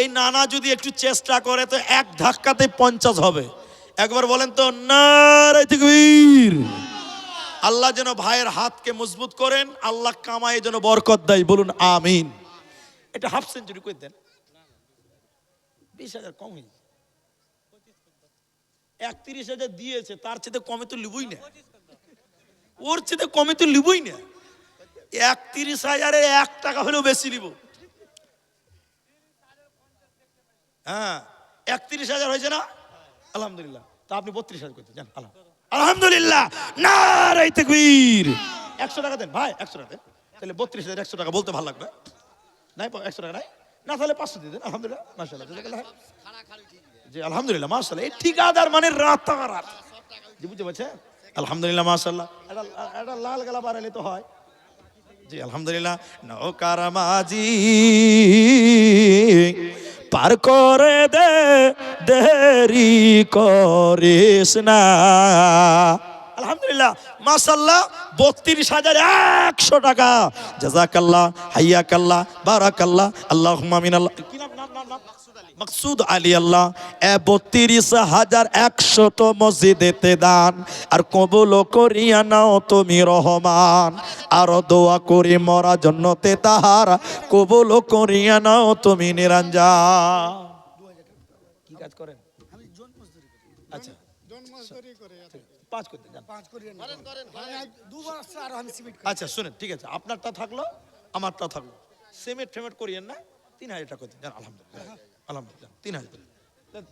এই নানা যদি একটু চেষ্টা করে তো এক ধাক্কাতে 50 হবে। একবার বলেন তো নারায়ে তাকবীর। আল্লাহ যেন ভাইয়ের হাতকে মজবুত করেন, আল্লাহ কামায়ে যেন বরকত দেয়, বলুন আমিন। এটা হাফ সেঞ্চুরি করে দেন। 20,000 কম হয়েছে। 31,000 দিয়েছে, তার চেয়ে কমে তো লিবই না, ওর চেয়ে কমে তো লিবই না। 31,000-এ 1 টাকা হলেও বেশি নিব। হ্যাঁ, 31,000 হয়েছে না? আলহামদুলিল্লাহ। তা আপনি 32,000 করতে যান। আলহামদুলিল্লাহ, নারায়ে তাকবীর। 100 টাকা দেন ভাই, 100 টাকা দেন। তাহলে 32,000 100 টাকা বলতে ভালো লাগবে। নাই 100 টাকা নাই না, তাহলে 500 দিয়ে দেন। আলহামদুলিল্লাহ, মাশাআল্লাহ, জাযাকাল্লাহ। জি আলহামদুলিল্লাহ, মাশাআল্লাহ। এই ঠিকাদার মানে রাতারাত, জি বুঝতে পারছেন? আলহামদুলিল্লাহ, মাশাআল্লাহ। এটা লাল গলা বাড়ালে তো হয়। জি আলহামদুলিল্লাহ। নৌকার মাঝি পার করে দে, দেরি করিস না। আলহামদুলিল্লাহ, মাশাআল্লাহ। 32,100 টাকা। জাযাকাল্লাহ, হাইয়াকাল্লাহ, বারাকাল্লাহ, আল্লাহুম্মা আমিন। আল্লাহ কি নাম? মকসুদ আলী। আল্লাহ 32,100 তো মসজিদেতে দান, আর কবুল করিয়া নাও তুমি রহমান। আর দোয়া করি মরা জন্নতে তাহার, কবুল করিয়া নাও তুমি নিরঞ্জন। কি কাজ করেন? আচ্ছা, জন্মজুরি করে 5 করতে যান। 5 করিয়ে দুবার আসছে, আর আমি সিমেন্ট আচ্ছা শুনেন, ঠিক আছে, আপনারটা থাকলো, আমারটা থাকলো। সিমেন্ট ফেমেন্ট করিয়েন না। 3,000 টাকা করতে যান। আলহামদুলিল্লাহ, আলহামদুলিল্লাহ। 3,000,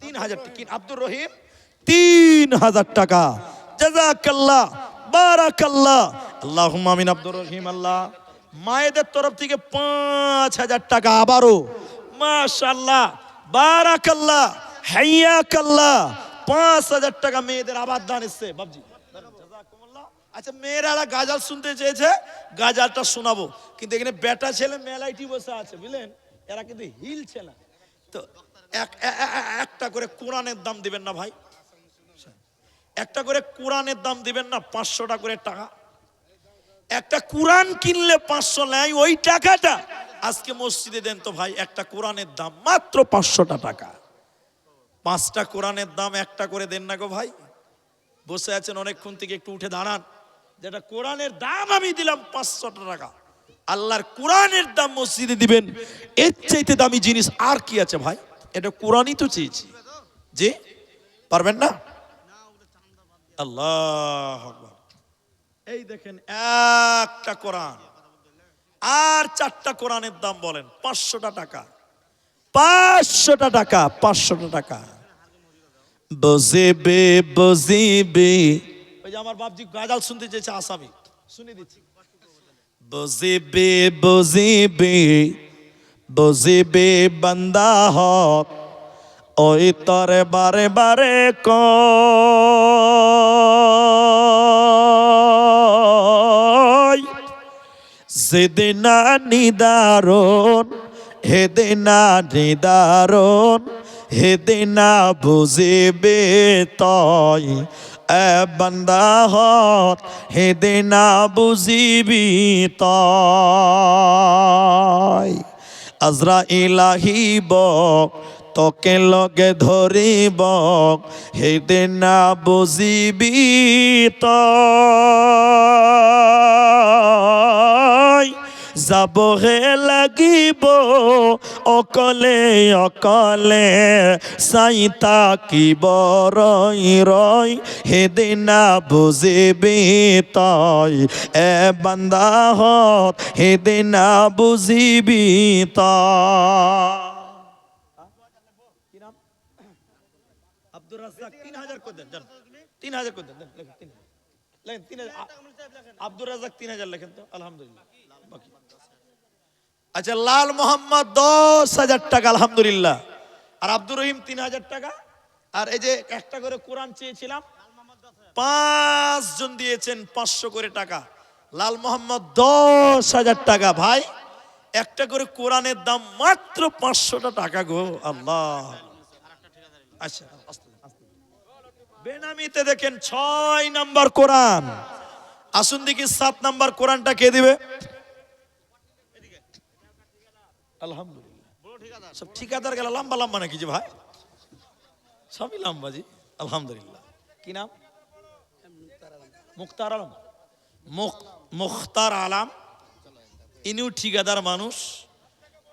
3,000 টাকা। আব্দুর রহিম 3,000 টাকা। জাযাকাল্লাহ, বারাকাল্লাহ, আল্লাহুম্মা আমিন। আব্দুর রহিম। আল্লাহ মায়েদের তরফ থেকে 5,000 টাকা আবারও, মাশাআল্লাহ, বারাকাল্লাহ, হাইয়াকাল্লাহ। 5,000 টাকা মেয়েদের আবার দান এসছে বাবজি। জাযাকুমুল্লাহ। আচ্ছা, মেয়েরা গাজাল শুনতে চেয়েছে, গাজালটা শোনাবো, কিন্তু এখানে বেটা ছেলে মেলাইটি বসে আছে, বুঝলেন, এরা কিন্তু হিলছে না। তো একটা করে কোরআনের দাম দিবেন না ভাই, একটা করে কোরআনের দাম দিবেন না, 500 করে টাকা। একটা কোরআন কিনলে 500 নেয়, ওই টাকাটা আজকে মসজিদে দেন তো ভাই। একটা কোরআনের দাম মাত্র 500 টাকা। 5টা কোরআনের দাম একটা করে দেন না গো ভাই। বসে আছেন অনেকক্ষণ থেকে, একটু উঠে দাঁড়ান। যেটা কোরআনের দাম আমি দিলাম 500 টাকা, আল্লাহর কোরআনের দাম মসজিদে দিবেন, এর চাইতে দামি জিনিস আর কি আছে ভাই? এটা কোরআনই তো চেয়েছি। জি, পারবেন না? আল্লাহ আকবার। এই দেখেন একটা কোরআন আর 4টা কোরআনের দাম বলেন 500 টাকা। 500 টাকা, 500 টাকা। বজিবে বজিবে, ওই যে আমার বাপজি গাজাল শুনতে চেয়েছে, আসামি শুনে দিচ্ছি। বজিবে বজিবে বজিবে বান্দা হক, ওই তরে বারে বারে কয়, যেদিনা নিদারণ হেদিনা নিদারণ, হেদিনা বুঝিবে তয় এ বান্দা হত, হেদিনা বুঝিবি তয়। আজরাইল আহিব তোকে লগে ধরিব, হেদিনা বুঝিবি তয়। যাব হে লাগিব অকলে অকলে, চাইতা কি বরই রই, হেদিনা বুঝিবি তয় এ বান্দা হত, হেদিনা বুঝিবি তয়। আব্দুর রাজ্জাক 3000 করে দেন, 3000 করে দেন, লেখেন 3000। আব্দুর রাজ্জাক 3000 লেখেন তো, আলহামদুলিল্লাহ। আচ্ছা, লাল মোহাম্মদ 10,000 টাকা, আলহামদুলিল্লাহ। আর আব্দুর রহিম 3000 টাকা। আর এই যে একটা করে কোরআন চেয়েছিলাম, 5 জন দিয়েছেন 500 করে টাকা। লাল মোহাম্মদ 10,000 টাকা। ভাই, একটা করে কোরআনের দাম মাত্র 500 টাকা গো, আল্লাহ। আচ্ছা, বেনামিতে দেখেন 6 নাম্বার কোরআন। আসুন দেখি 7 নাম্বার কোরআনটা কে দিবে? আলহামদুলিল্লাহ। সব ঠিকাদার গেল লম্বা লম্বা নাকি যে ভাই? সবই লম্বা জি, আলহামদুলিল্লাহ। কি নাম? মুখতার আলম। মুখতার আলম, ইনিও ঠিকাদার মানুষ।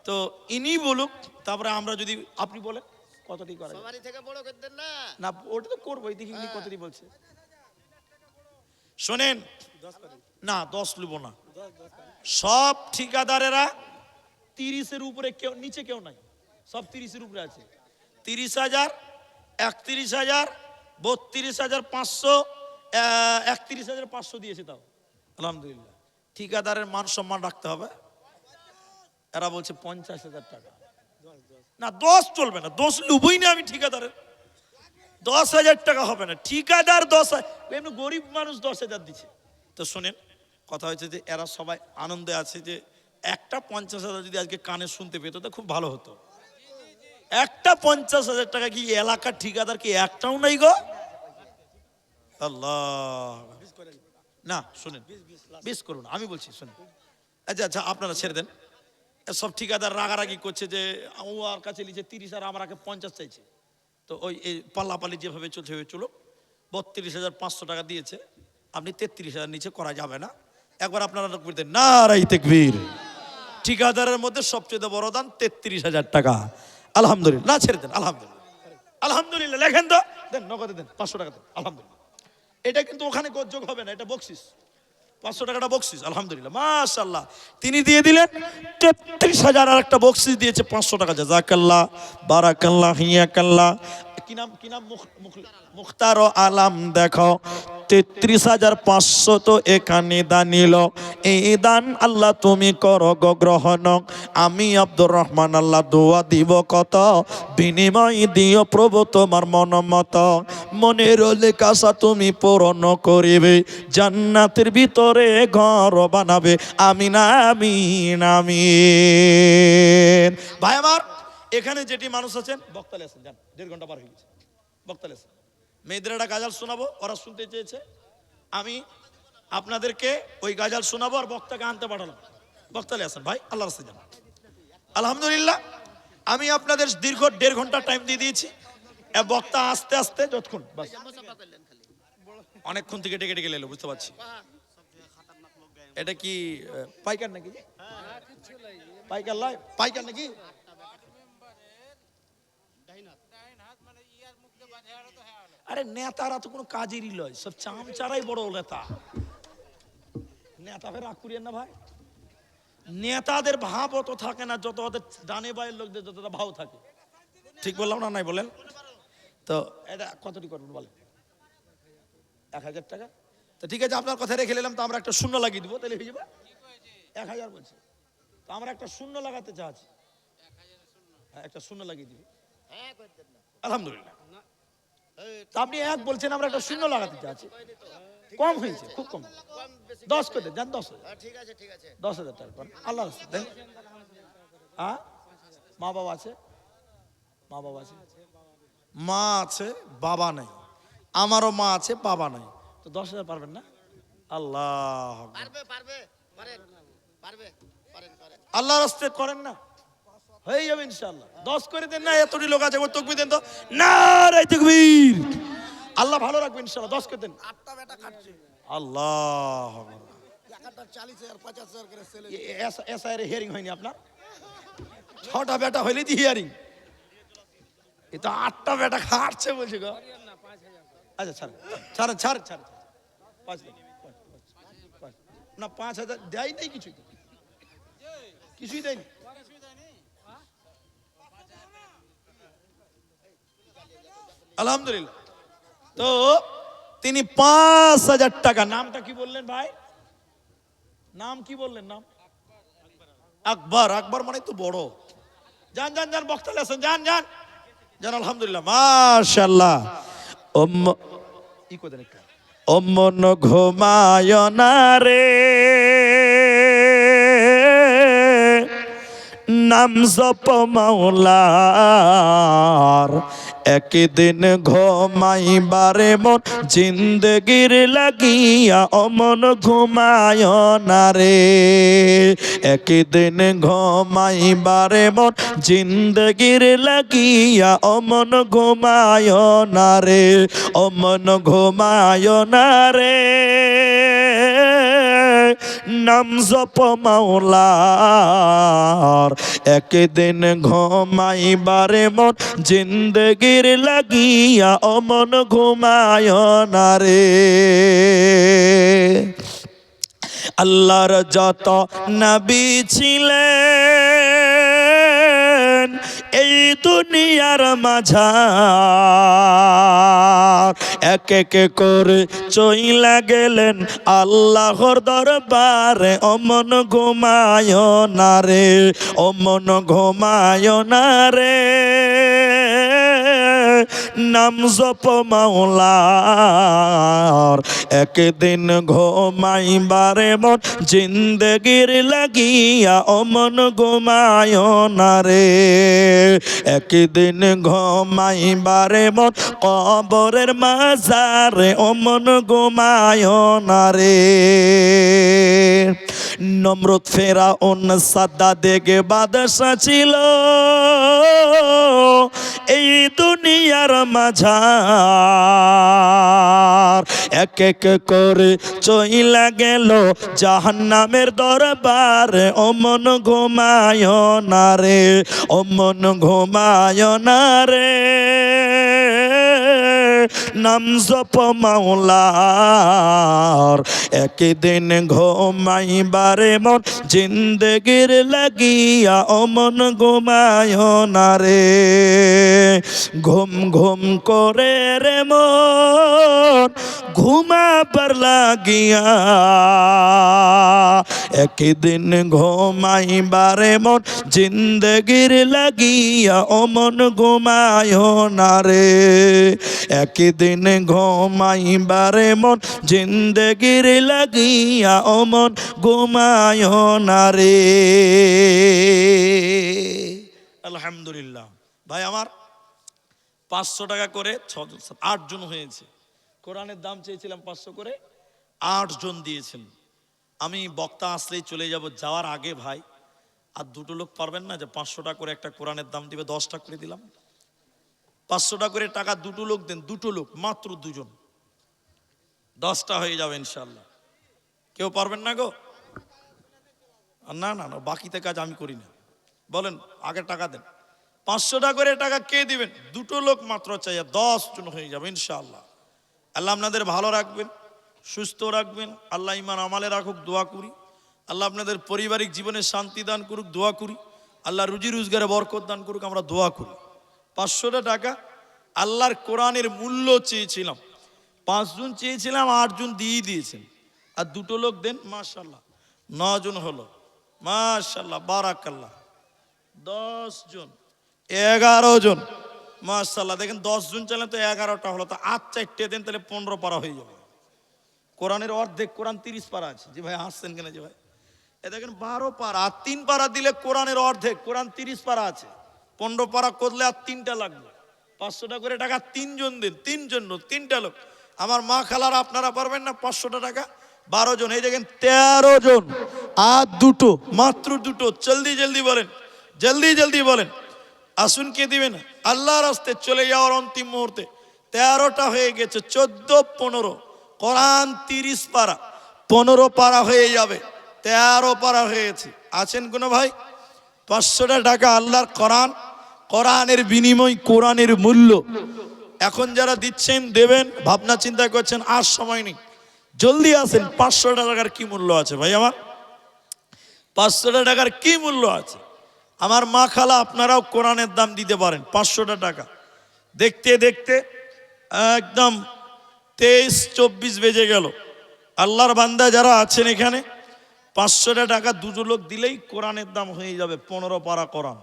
তো ইনি বলুক, তারপরে আমরা যদি, আপনি বলেন কতটি করা যায়? সবারই থেকে বড় করে দেন না। না, ওটা তো করবো, দেখি ইনি কতটি বলছে। শোনেন, না 10 লুব না। সব ঠিকাদারেরা 30-এর উপরে, কেউ নিচে কেউ নাই, সব 30-এর উপরে আছে। 30,000, 31,000, 32,500, 31,500 দিয়েছে তাও, আলহামদুলিল্লাহ। ঠিকাদারের মান সম্মান রাখতে হবে। এরা বলছে 50,000 টাকা। না, 10 চলবে না, 10 লুবই না আমি ঠিকাদারের। 10,000 টাকা হবে না, ঠিকাদার 10,000, এমনি গরিব মানুষ 10,000 দিচ্ছে। তো শোনেন, কথা হয়েছে যে এরা সবাই আনন্দে আছে যে একটা 50,000 যদি আজকে কানে শুনতে পেত তো খুব ভালো হতো। একটা 50,000 টাকা কি এলাকার ঠিকাদার কি একটাও নাই গো? আল্লাহ। না শুনেন, 20 করুন, আমি বলছি শুনেন। আচ্ছা আচ্ছা, আপনারা ছেড়ে দেন। সব ঠিকাদার রাগারাগি করছে যে ও আর কাছে লিখে 30 আর আমার আগে 50 চাইছে। তো ওই এই পাল্লাপাল্লি যেভাবে চলছে ওই চলুক। 32,500 টাকা দিয়েছে, আপনি 33,000 নিচে করা যাবে না। একবার আপনারা বলতেন নারাই তাকবীর। ঠিকাদারের মধ্যে সবচেয়ে বড় দান 33,000 টাকা, আলহামদুলিল্লাহ। না ছেড়ে দেন, আলহামদুলিল্লাহ, আলহামদুলিল্লাহ। লেখেন তো, দেন, নগদে দেন, 500 টাকা দেন, আলহামদুলিল্লাহ। এটা কিন্তু ওখানে যোগ হবে না, এটা বকশিস। 500 টাকাটা বকশিস, আলহামদুলিল্লাহ, মাশাআল্লাহ। তিনি দিয়ে দিলেন 33,000, আর একটা বকশিস দিয়েছে 500 টাকা। জাযাকাল্লাহ, বারাকাল্লাহ, হিয়াকাল্লাহ। কি নাম মুখতার আলাম দেখো 33,500 তো এখানে দান নিল। এই দান আল্লাহ তুমি করো গো গ্রহণ। আমি আব্দুর রহমান আল্লাহ দোয়া দিব কত, বিনিময় দিও প্রভু তোমার মন মত। মনের লেখাসা তুমি পূরণ করিবে, জান্নাতের ভিতরে ঘর বানাবে। আমিন আমিন আমিন। ভাই আমার এখানে যেটি মানুষ আছেন বক্তালে আছেন, যান 1.5 ঘন্টা পার হয়ে গেছে, বক্তালে আছেন। মেয়েদের একটা গাজাল শোনাবো, ওরা শুনতে চেয়েছে, আমি আপনাদেরকে ওই গাজাল শোনাবো আর বক্তাকে আনতে পাঠালাম। বক্তালে আছেন ভাই, আল্লাহ রাস্তায় যান। আলহামদুলিল্লাহ আমি আপনাদের দীর্ঘ 1.5 ঘন্টা টাইম দিয়ে দিয়েছি। বক্তা আস্তে আস্তে যতক্ষণ বাস অনেকক্ষণ থেকে ডেকে ডেকে এলো, বুঝতে পারছি। এটা কি পাইকার নাকি? পাইকার লাই পাইকার নাকি? আরে নেতারা তো কোনো কাজেরই লয়, সব চামচারাই বড় নেতা। নেতা ফের রাগ করিয়েন না ভাই। নেতাদের ভাব অত থাকে না যত ওদের ডানে বাইরের লোকদের যতটা ভাব থাকে। ঠিক বললাম না? নাই বলেন তো। এটা কতটি করবেন বলেন? 1,000 টাকা। তো ঠিক আছে, আপনার কথা রেখে নিলাম। তো আমরা একটা শূন্য লাগিয়ে দিব, তাহলে হয়ে যাবে। 1,000 বলছে তো আমরা একটা শূন্য লাগাতে চাচ্ছি। হ্যাঁ, একটা শূন্য লাগিয়ে দিবি। আলহামদুলিল্লাহ। তো আপনি 1 বলছেন, আমরা একটা শূন্য লাগাতে চাচ্ছি। কম হয়েছে, খুব কম। 10 করে দেন, 10,000। ঠিক আছে, ঠিক আছে, 10,000 টাকা করেন। আল্লাহ দেন। হ্যাঁ, মা বাবা আছে? মা বাবা আছে? মা আছে, বাবা নাই। আমারও মা আছে, বাবা নাই। তো 10,000 পারবেন না? আল্লাহ আল্লাহ রাস্তায় করেন না, হয়ে যাবে ইনশাআল্লাহ। 10 করে দেন না, এতটি লোক আছে, তকবীর দেন তো, নারায়ে তাকবীর। আল্লাহ ভালো রাখবেন ইনশাআল্লাহ। 10 করে দেন। 8টা বেটা কাটছে। আল্লাহ, একটা 40,000 50,000 করে সেল। এসআইয়ের হিয়ারিং হয়নি আপনার? 6টা বেটা হইলে দি হিয়ারিং। এটা 8টা বেটা খাটছে বলছে গো। আচ্ছা ছাড় ছাড় ছাড় ছাড় 5,000 না, 5,000 দেয় নাই, কিছুই দেয়নি। আলহামদুলিল্লাহ। তো তিনি 5,000 টাকা। নামটা কি বললেন ভাই? নাম কি বললেন? নাম আকবর। আকবর মানে তো বড়। যান যান যান, বক্তালে আছেন, যান যান যান। আলহামদুলিল্লাহ, মাশাআল্লাহ। মন ঘুমায় না রে, নাম জপ মাওলার। একদিন ঘুমাইবারে মন জিন্দগির লাগিয়া, অমন ঘুমায় না রে। একদিন ঘুমাইবারে মন জিন্দগির লাগিয়া, অমন ঘুমায় না রে, অমন ঘুমায় না রে। নাম জপ মাওলার। একদিন ঘুমাইবারে মন জিন্দগির লাগিয়া, অমন ঘুমায় না রে। আল্লাহর যত নবী ছিলেন এই দুনিয়ার মাঝার, এক এক করে চইলা গেলেন আল্লাহর দরবারে। অমন ঘুমায় না রে, অমন ঘুমায় না রে। নাম জপ মাওলার। একদিন ঘুমাইবারে মন জিন্দগির লাগিয়া, অমন ঘুমায় না রে। একদিন ঘুমাইবারে মন কবরের মাঝারে, অমন ঘুমায় না রে। নমরুদ ফেরাউন সাদ্দাদ বাদশা ছিল এই দুনিয়ার মাঝার। এক এক করে চইলা গেল জাহান্নামের দরবারে। অমন ঘুমায় না রে, অমন ঘুমায় না রে। নাম জপ মাওলার, একদিন ঘুমাইবারে মন জিন্দেগির লাগিয়া অমন ঘুমায় না রে, ঘুম ঘুম করে রে মন ঘুমাবার লাগিয়া, একদিন ঘুমাইবারে মন জিন্দেগির লাগিয়া অমন ঘুমায় না রে, একদিন ঘুমাইবারে মন জিন্দেগির লাগিয়া অমন ঘুমায় না রে। আলহামদুলিল্লাহ। ভাই আমার 500 টাকা করে 8 জন হয়েছে। কোরআনের দাম চেয়েছিলাম 500 করে, 8 জন দিয়েছেন। আমি বক্তা আসলেই চলে যাব, যাওয়ার আগে ভাই আর দুটো লোক পারবেন না যে 500 টাকা করে একটা কোরআনের দাম দিবে? 10 টাকা করে দিলাম, 500 টাকা করে টাকা দুটো লোক দেন, দুটো লোক, মাত্র দুজন, 10টা হয়ে যাবে ইনশাল্লাহ। কেউ পারবেন না গো? না না না, বাকিতে কাজ আমি করি না। বলেন আগে টাকা দেন। 500 টাকা করে টাকা কে দিবেন? দুটো লোক মাত্র চাই, 10 জন হয়ে যাবে ইনশাআল্লাহ। আল্লাহ আপনাদের ভালো রাখবেন, সুস্থ রাখবেন, আল্লাহ ইমান আমালে রাখুক, দোয়া করি। আল্লাহ আপনাদের পারিবারিক জীবনে শান্তি দান করুক, দোয়া করি। আল্লাহ রুজি রোজগারে বরকত দান করুক, আমরা দোয়া করি। 500 টাকা আল্লাহর কোরআনের মূল্য চেয়েছিলাম, 5 জন চেয়েছিলাম, 8 জন দিয়ে দিয়েছেন। আর দুটো লোক দেন, মাশাআল্লাহ 9 জন হলো, মাশাআল্লাহ বারাকাল্লাহ। 10 জন, 11 জন, মাশাআল্লাহ। দেখেন 10 জন চাইলেন তো 11টা হলো, তো 8 4টে দেন, তাহলে 15 পারা হয়ে যাবে। কোরআনের অর্ধেক, কোরআন 30 পারা আছে। জি ভাই হাসছেন কেন? জি ভাই এ দেখেন 12 পারা, আর 3 পারা দিলে কোরআনের অর্ধেক, কোরআন 30 পারা আছে। 15 পারা করলে আর 3টা লাগবে। 500 টাকা করে টাকা 3 জন দিন, 3 জন, 3টা লোক। আমার মা খালারা আপনারা পারবেন না? 500 টাকা 12 জন, এই দেখেন 13 জন, আর দুটো, মাত্র দুটো। জলদি জলদি বলেন, জলদি জলদি বলেন। আসুন কে দিবেন? আল্লাহর রাস্তে চলে যাওয়ার অন্তিম মুহূর্তে 13টা হয়ে গেছে, 14 15, কোরআন 30 পারা, 15 পারা হয়ে যাবে, 13 পারা হয়েছে। আছেন কোনো ভাই? 500 টাকা আল্লাহর কোরআন, কোরআনের বিনিময়, কোরআনের মূল্য। এখন যারা দিচ্ছেন দেবেন, ভাবনা চিন্তা করছেন, আর সময় নেই, জলদি আসেন। 500 টাকার কি মূল্য আছে ভাই আমার? 500 টাকার কি মূল্য আছে? আমার মা খালা আপনারাও কোরআনের দাম দিতে পারেন। 500 টাকা দেখতে দেখতে একদম 23-24 বেজে গেল। আল্লাহর বান্দা যারা আছেন এখানে, 500 টাকা দুটো লোক দিলেই কোরআনের দাম হয়ে যাবে 15 পারা কোরআন।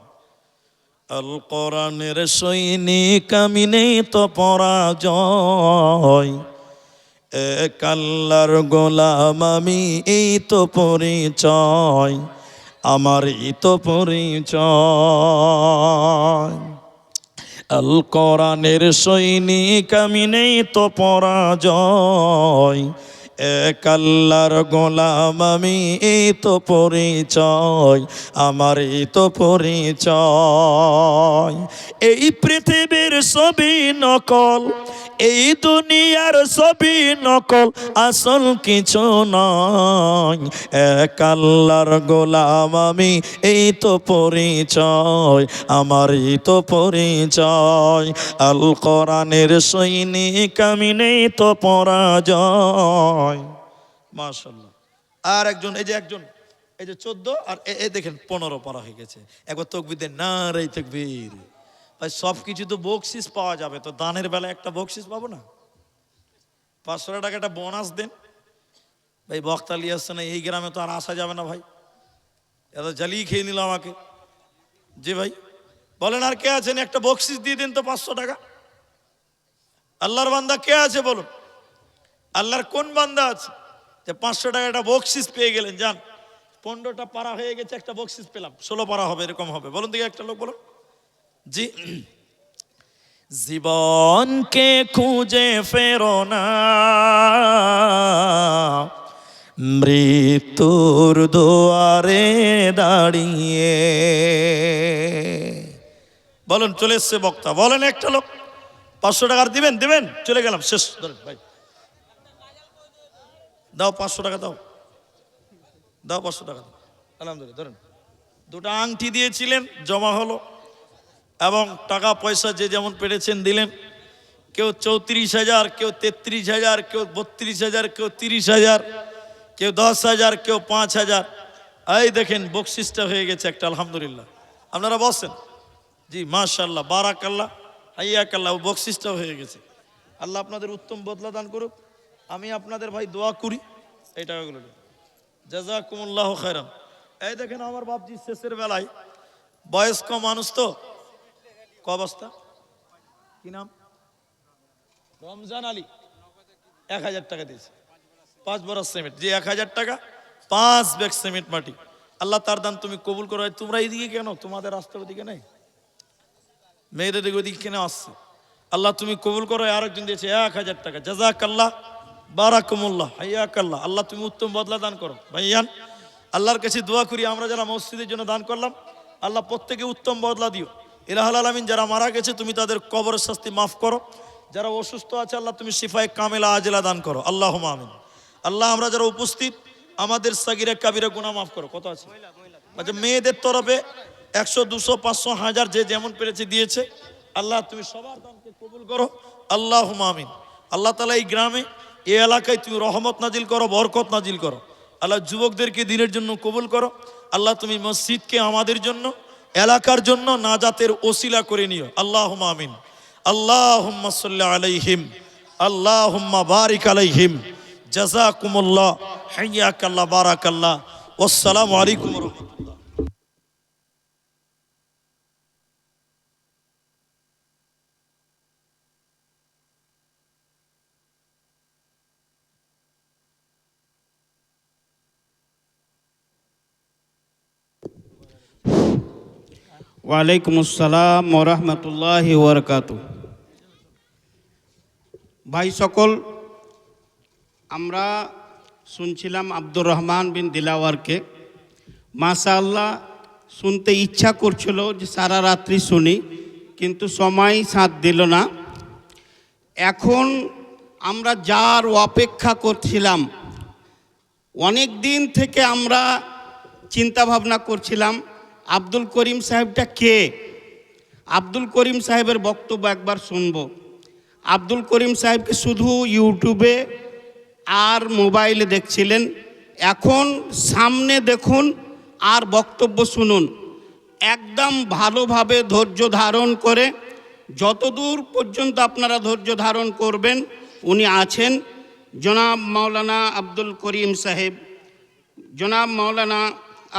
আল কোরআনের সৈনিক আমি, নেই তো পরাজয়, এক আল্লাহর গোলাম আমি, এই তো পরিচয়, আমার এই তো পরিচয়। আল কোরআনের সৈনিক আমি, নেই তো পরাজয়, এক আল্লাহর গোলাম আমি, এই তো পরিচয়, আমার এই তো পরিচয়। এই পৃথিবীর সবই নকল, এই দুনিয়ার সবই নকল, আসল কিছু নয়, এক আল্লাহর গোলাম আমি, এই তো পরিচয়, আমার এই তো পরিচয়। আল কোরআনের সৈনিক আমি, নেই তো পরাজয়। মাশাআল্লাহ। আর একজন, এই যে একজন, এই যে 14, আর এই দেখেন 15 পারা হয়ে গেছে। একবার তাকবীর দেন, নারে তাকবীর। ভাই সব কিছু তো বকশিস পাওয়া যাবে, তো দানের বেলায় একটা বকশিস পাবো না? 500 টাকা একটা বোনাস দেন ভাই। বক্তা লিয়ে আসছে না, এই গ্রামে তো আর আসা যাবে না ভাই, এত জ্বালিয়ে খেয়ে নিল আমাকে। জি ভাই বলেন, আর কে আছেন? একটা বকশিস দিয়ে দিন তো 500 টাকা। আল্লাহর বান্দা কে আছে বলুন? আল্লাহর কোন বান্দা আছে যে 500 টাকা একটা বকশিস পেয়ে গেলেন? যান, 15টা পারা হয়ে গেছে, একটা বকশিস পেলাম, 16 পারা হবে, এরকম হবে। বলুন দিকে একটা লোক বলুন। জি, জীবনকে খুঁজে ফেরো না, মৃত্যুর দুয়ারে দাঁড়িয়ে। বলুন, চলে এসছে বক্তা, বলেন একটা লোক 500 টাকার দিবেন? দিবেন? চলে গেলাম, শেষ। ধরেন ভাই, দাও 500 টাকা, দাও দাও 500 টাকা দাও। আলহামদুলিল্লাহ, ধরেন। দুটো আংটি দিয়েছিলেন, জমা হলো, এবং টাকা পয়সা যে যেমন পেরেছেন দিলেন। কেউ 34,000, কেউ 33,000, কেউ 32,000, কেউ 30,000, কেউ 10,000, কেউ 5,000। এই দেখেন বকশিসটা হয়ে গেছে একটা, আলহামদুলিল্লাহ। আপনারা বসেন। জি মাশাআল্লাহ, বারাকাল্লাহ, হাইয়াকাল্লাহ, বকশিসটা হয়ে গেছে। আল্লাহ আপনাদের উত্তম বদলা দান করুক। আমি আপনাদের ভাই দোয়া করি এই টাকাগুলো নিয়ে। জাযাকুমুল্লাহ খায়রান। এই দেখেন আমার বাপজি শেষের বেলায়, বয়স্ক মানুষ তো, ক অবস্থা, কি নাম, রমজান আলী, 1,000 টাকা দিয়েছে, 5 বড়া সিমেন্ট। যে 1,000 টাকা, 5 ব্যাগ সিমেন্ট মাটি। আল্লাহ তার দান তুমি কবুল করো। তোমরা এইদিকে কেন, তোমাদের রাস্তার ওদিকে নেই, মেয়েদের দিকে ওদিকে কেন আসছে? আল্লাহ তুমি কবুল করো। আরেকজন দিয়েছে 1,000 টাকা, জাযাকাল্লাহ, বারাকুমুল্লাহ, হাইয়াকাল্লাহ। আল্লাহ তুমি উত্তম বদলা দান করো। ভাইয়ান আল্লাহর কাছে দোয়া করি, আমরা যারা মসজিদের জন্য দান করলাম, আল্লাহ প্রত্যেকে উত্তম বদলা দিও। ইলাহুল আলামিন, যারা মারা গেছে তুমি তাদের কবরের শাস্তি মাফ করো। যারা অসুস্থ আছে আল্লাহ তুমি শিফায়ে কামেলা আজেলা দান করো, আল্লাহুম্মা আমিন। আল্লাহ আমরা যারা উপস্থিত, আমাদের সাগিরা কাবিরা গুনাহ মাফ করো। কত আছে? আচ্ছা, মেয়েদের তরফে 100, 200, 500, 1000 যে যেমন পেরেছে দিয়েছে। আল্লাহ তুমি সবার দানকে কবুল করো, আল্লাহুম্মা আমিন। আল্লাহ তাআলা এই গ্রামে, এই এলাকায় তুমি রহমত নাজিল করো, বরকত নাজিল করো। আল্লাহ যুবকদেরকে দিনের জন্য কবুল করো। আল্লাহ তুমি মসজিদকে আমাদের জন্য, এলাকার জন্য নাজাতের ওসিলা করে নিও, আল্লাহুম্মা আমিন। আল্লাহুম্মা সাল্লি আলাইহিম, আল্লাহুম্মা বারিক আলাইহিম, জাযাকুমুল্লাহ, হাইয়াকাল্লাহ, বারাকাল্লাহ, ওয়াসসালামু আলাইকুম ওয়া রাহমাতুল্লাহ। ওয়ালাইকুম আসসালাম ওয়া রাহমাতুল্লাহি ওয়া বারাকাতুহু। ভাই সকল, আমরা শুনছিলাম আব্দুর রহমান বিন দিলাওয়ারকে। মাশাআল্লাহ, শুনতে ইচ্ছা করছিল যে সারা রাত্রি শুনি, কিন্তু সময় সাথ দিল না। এখন আমরা যার অপেক্ষা করছিলাম, অনেক দিন থেকে আমরা চিন্তা ভাবনা করছিলাম আব্দুল করিম সাহেবটা কে। আব্দুল করিম সাহেবের বক্তব্য একবার শুনব। আব্দুল করিম সাহেবকে শুধু ইউটিউবে আর মোবাইলে দেখছিলেন, এখন সামনে দেখুন আর বক্তব্য শুনুন। একদম ভালোভাবে ধৈর্য ধারণ করে, যতদূর পর্যন্ত আপনারা ধৈর্য ধারণ করবেন, উনি আছেন। জনাব মাওলানা আব্দুল করিম সাহেব, জনাব মাওলানা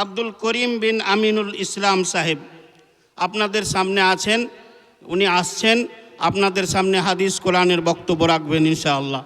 আব্দুল করিম বিন আমিনুল ইসলাম সাহেব আপনাদের সামনে আছেন। উনি আসছেন, আপনাদের সামনে হাদিস কোরআনের বক্তব্য রাখবেন ইনশাআল্লাহ।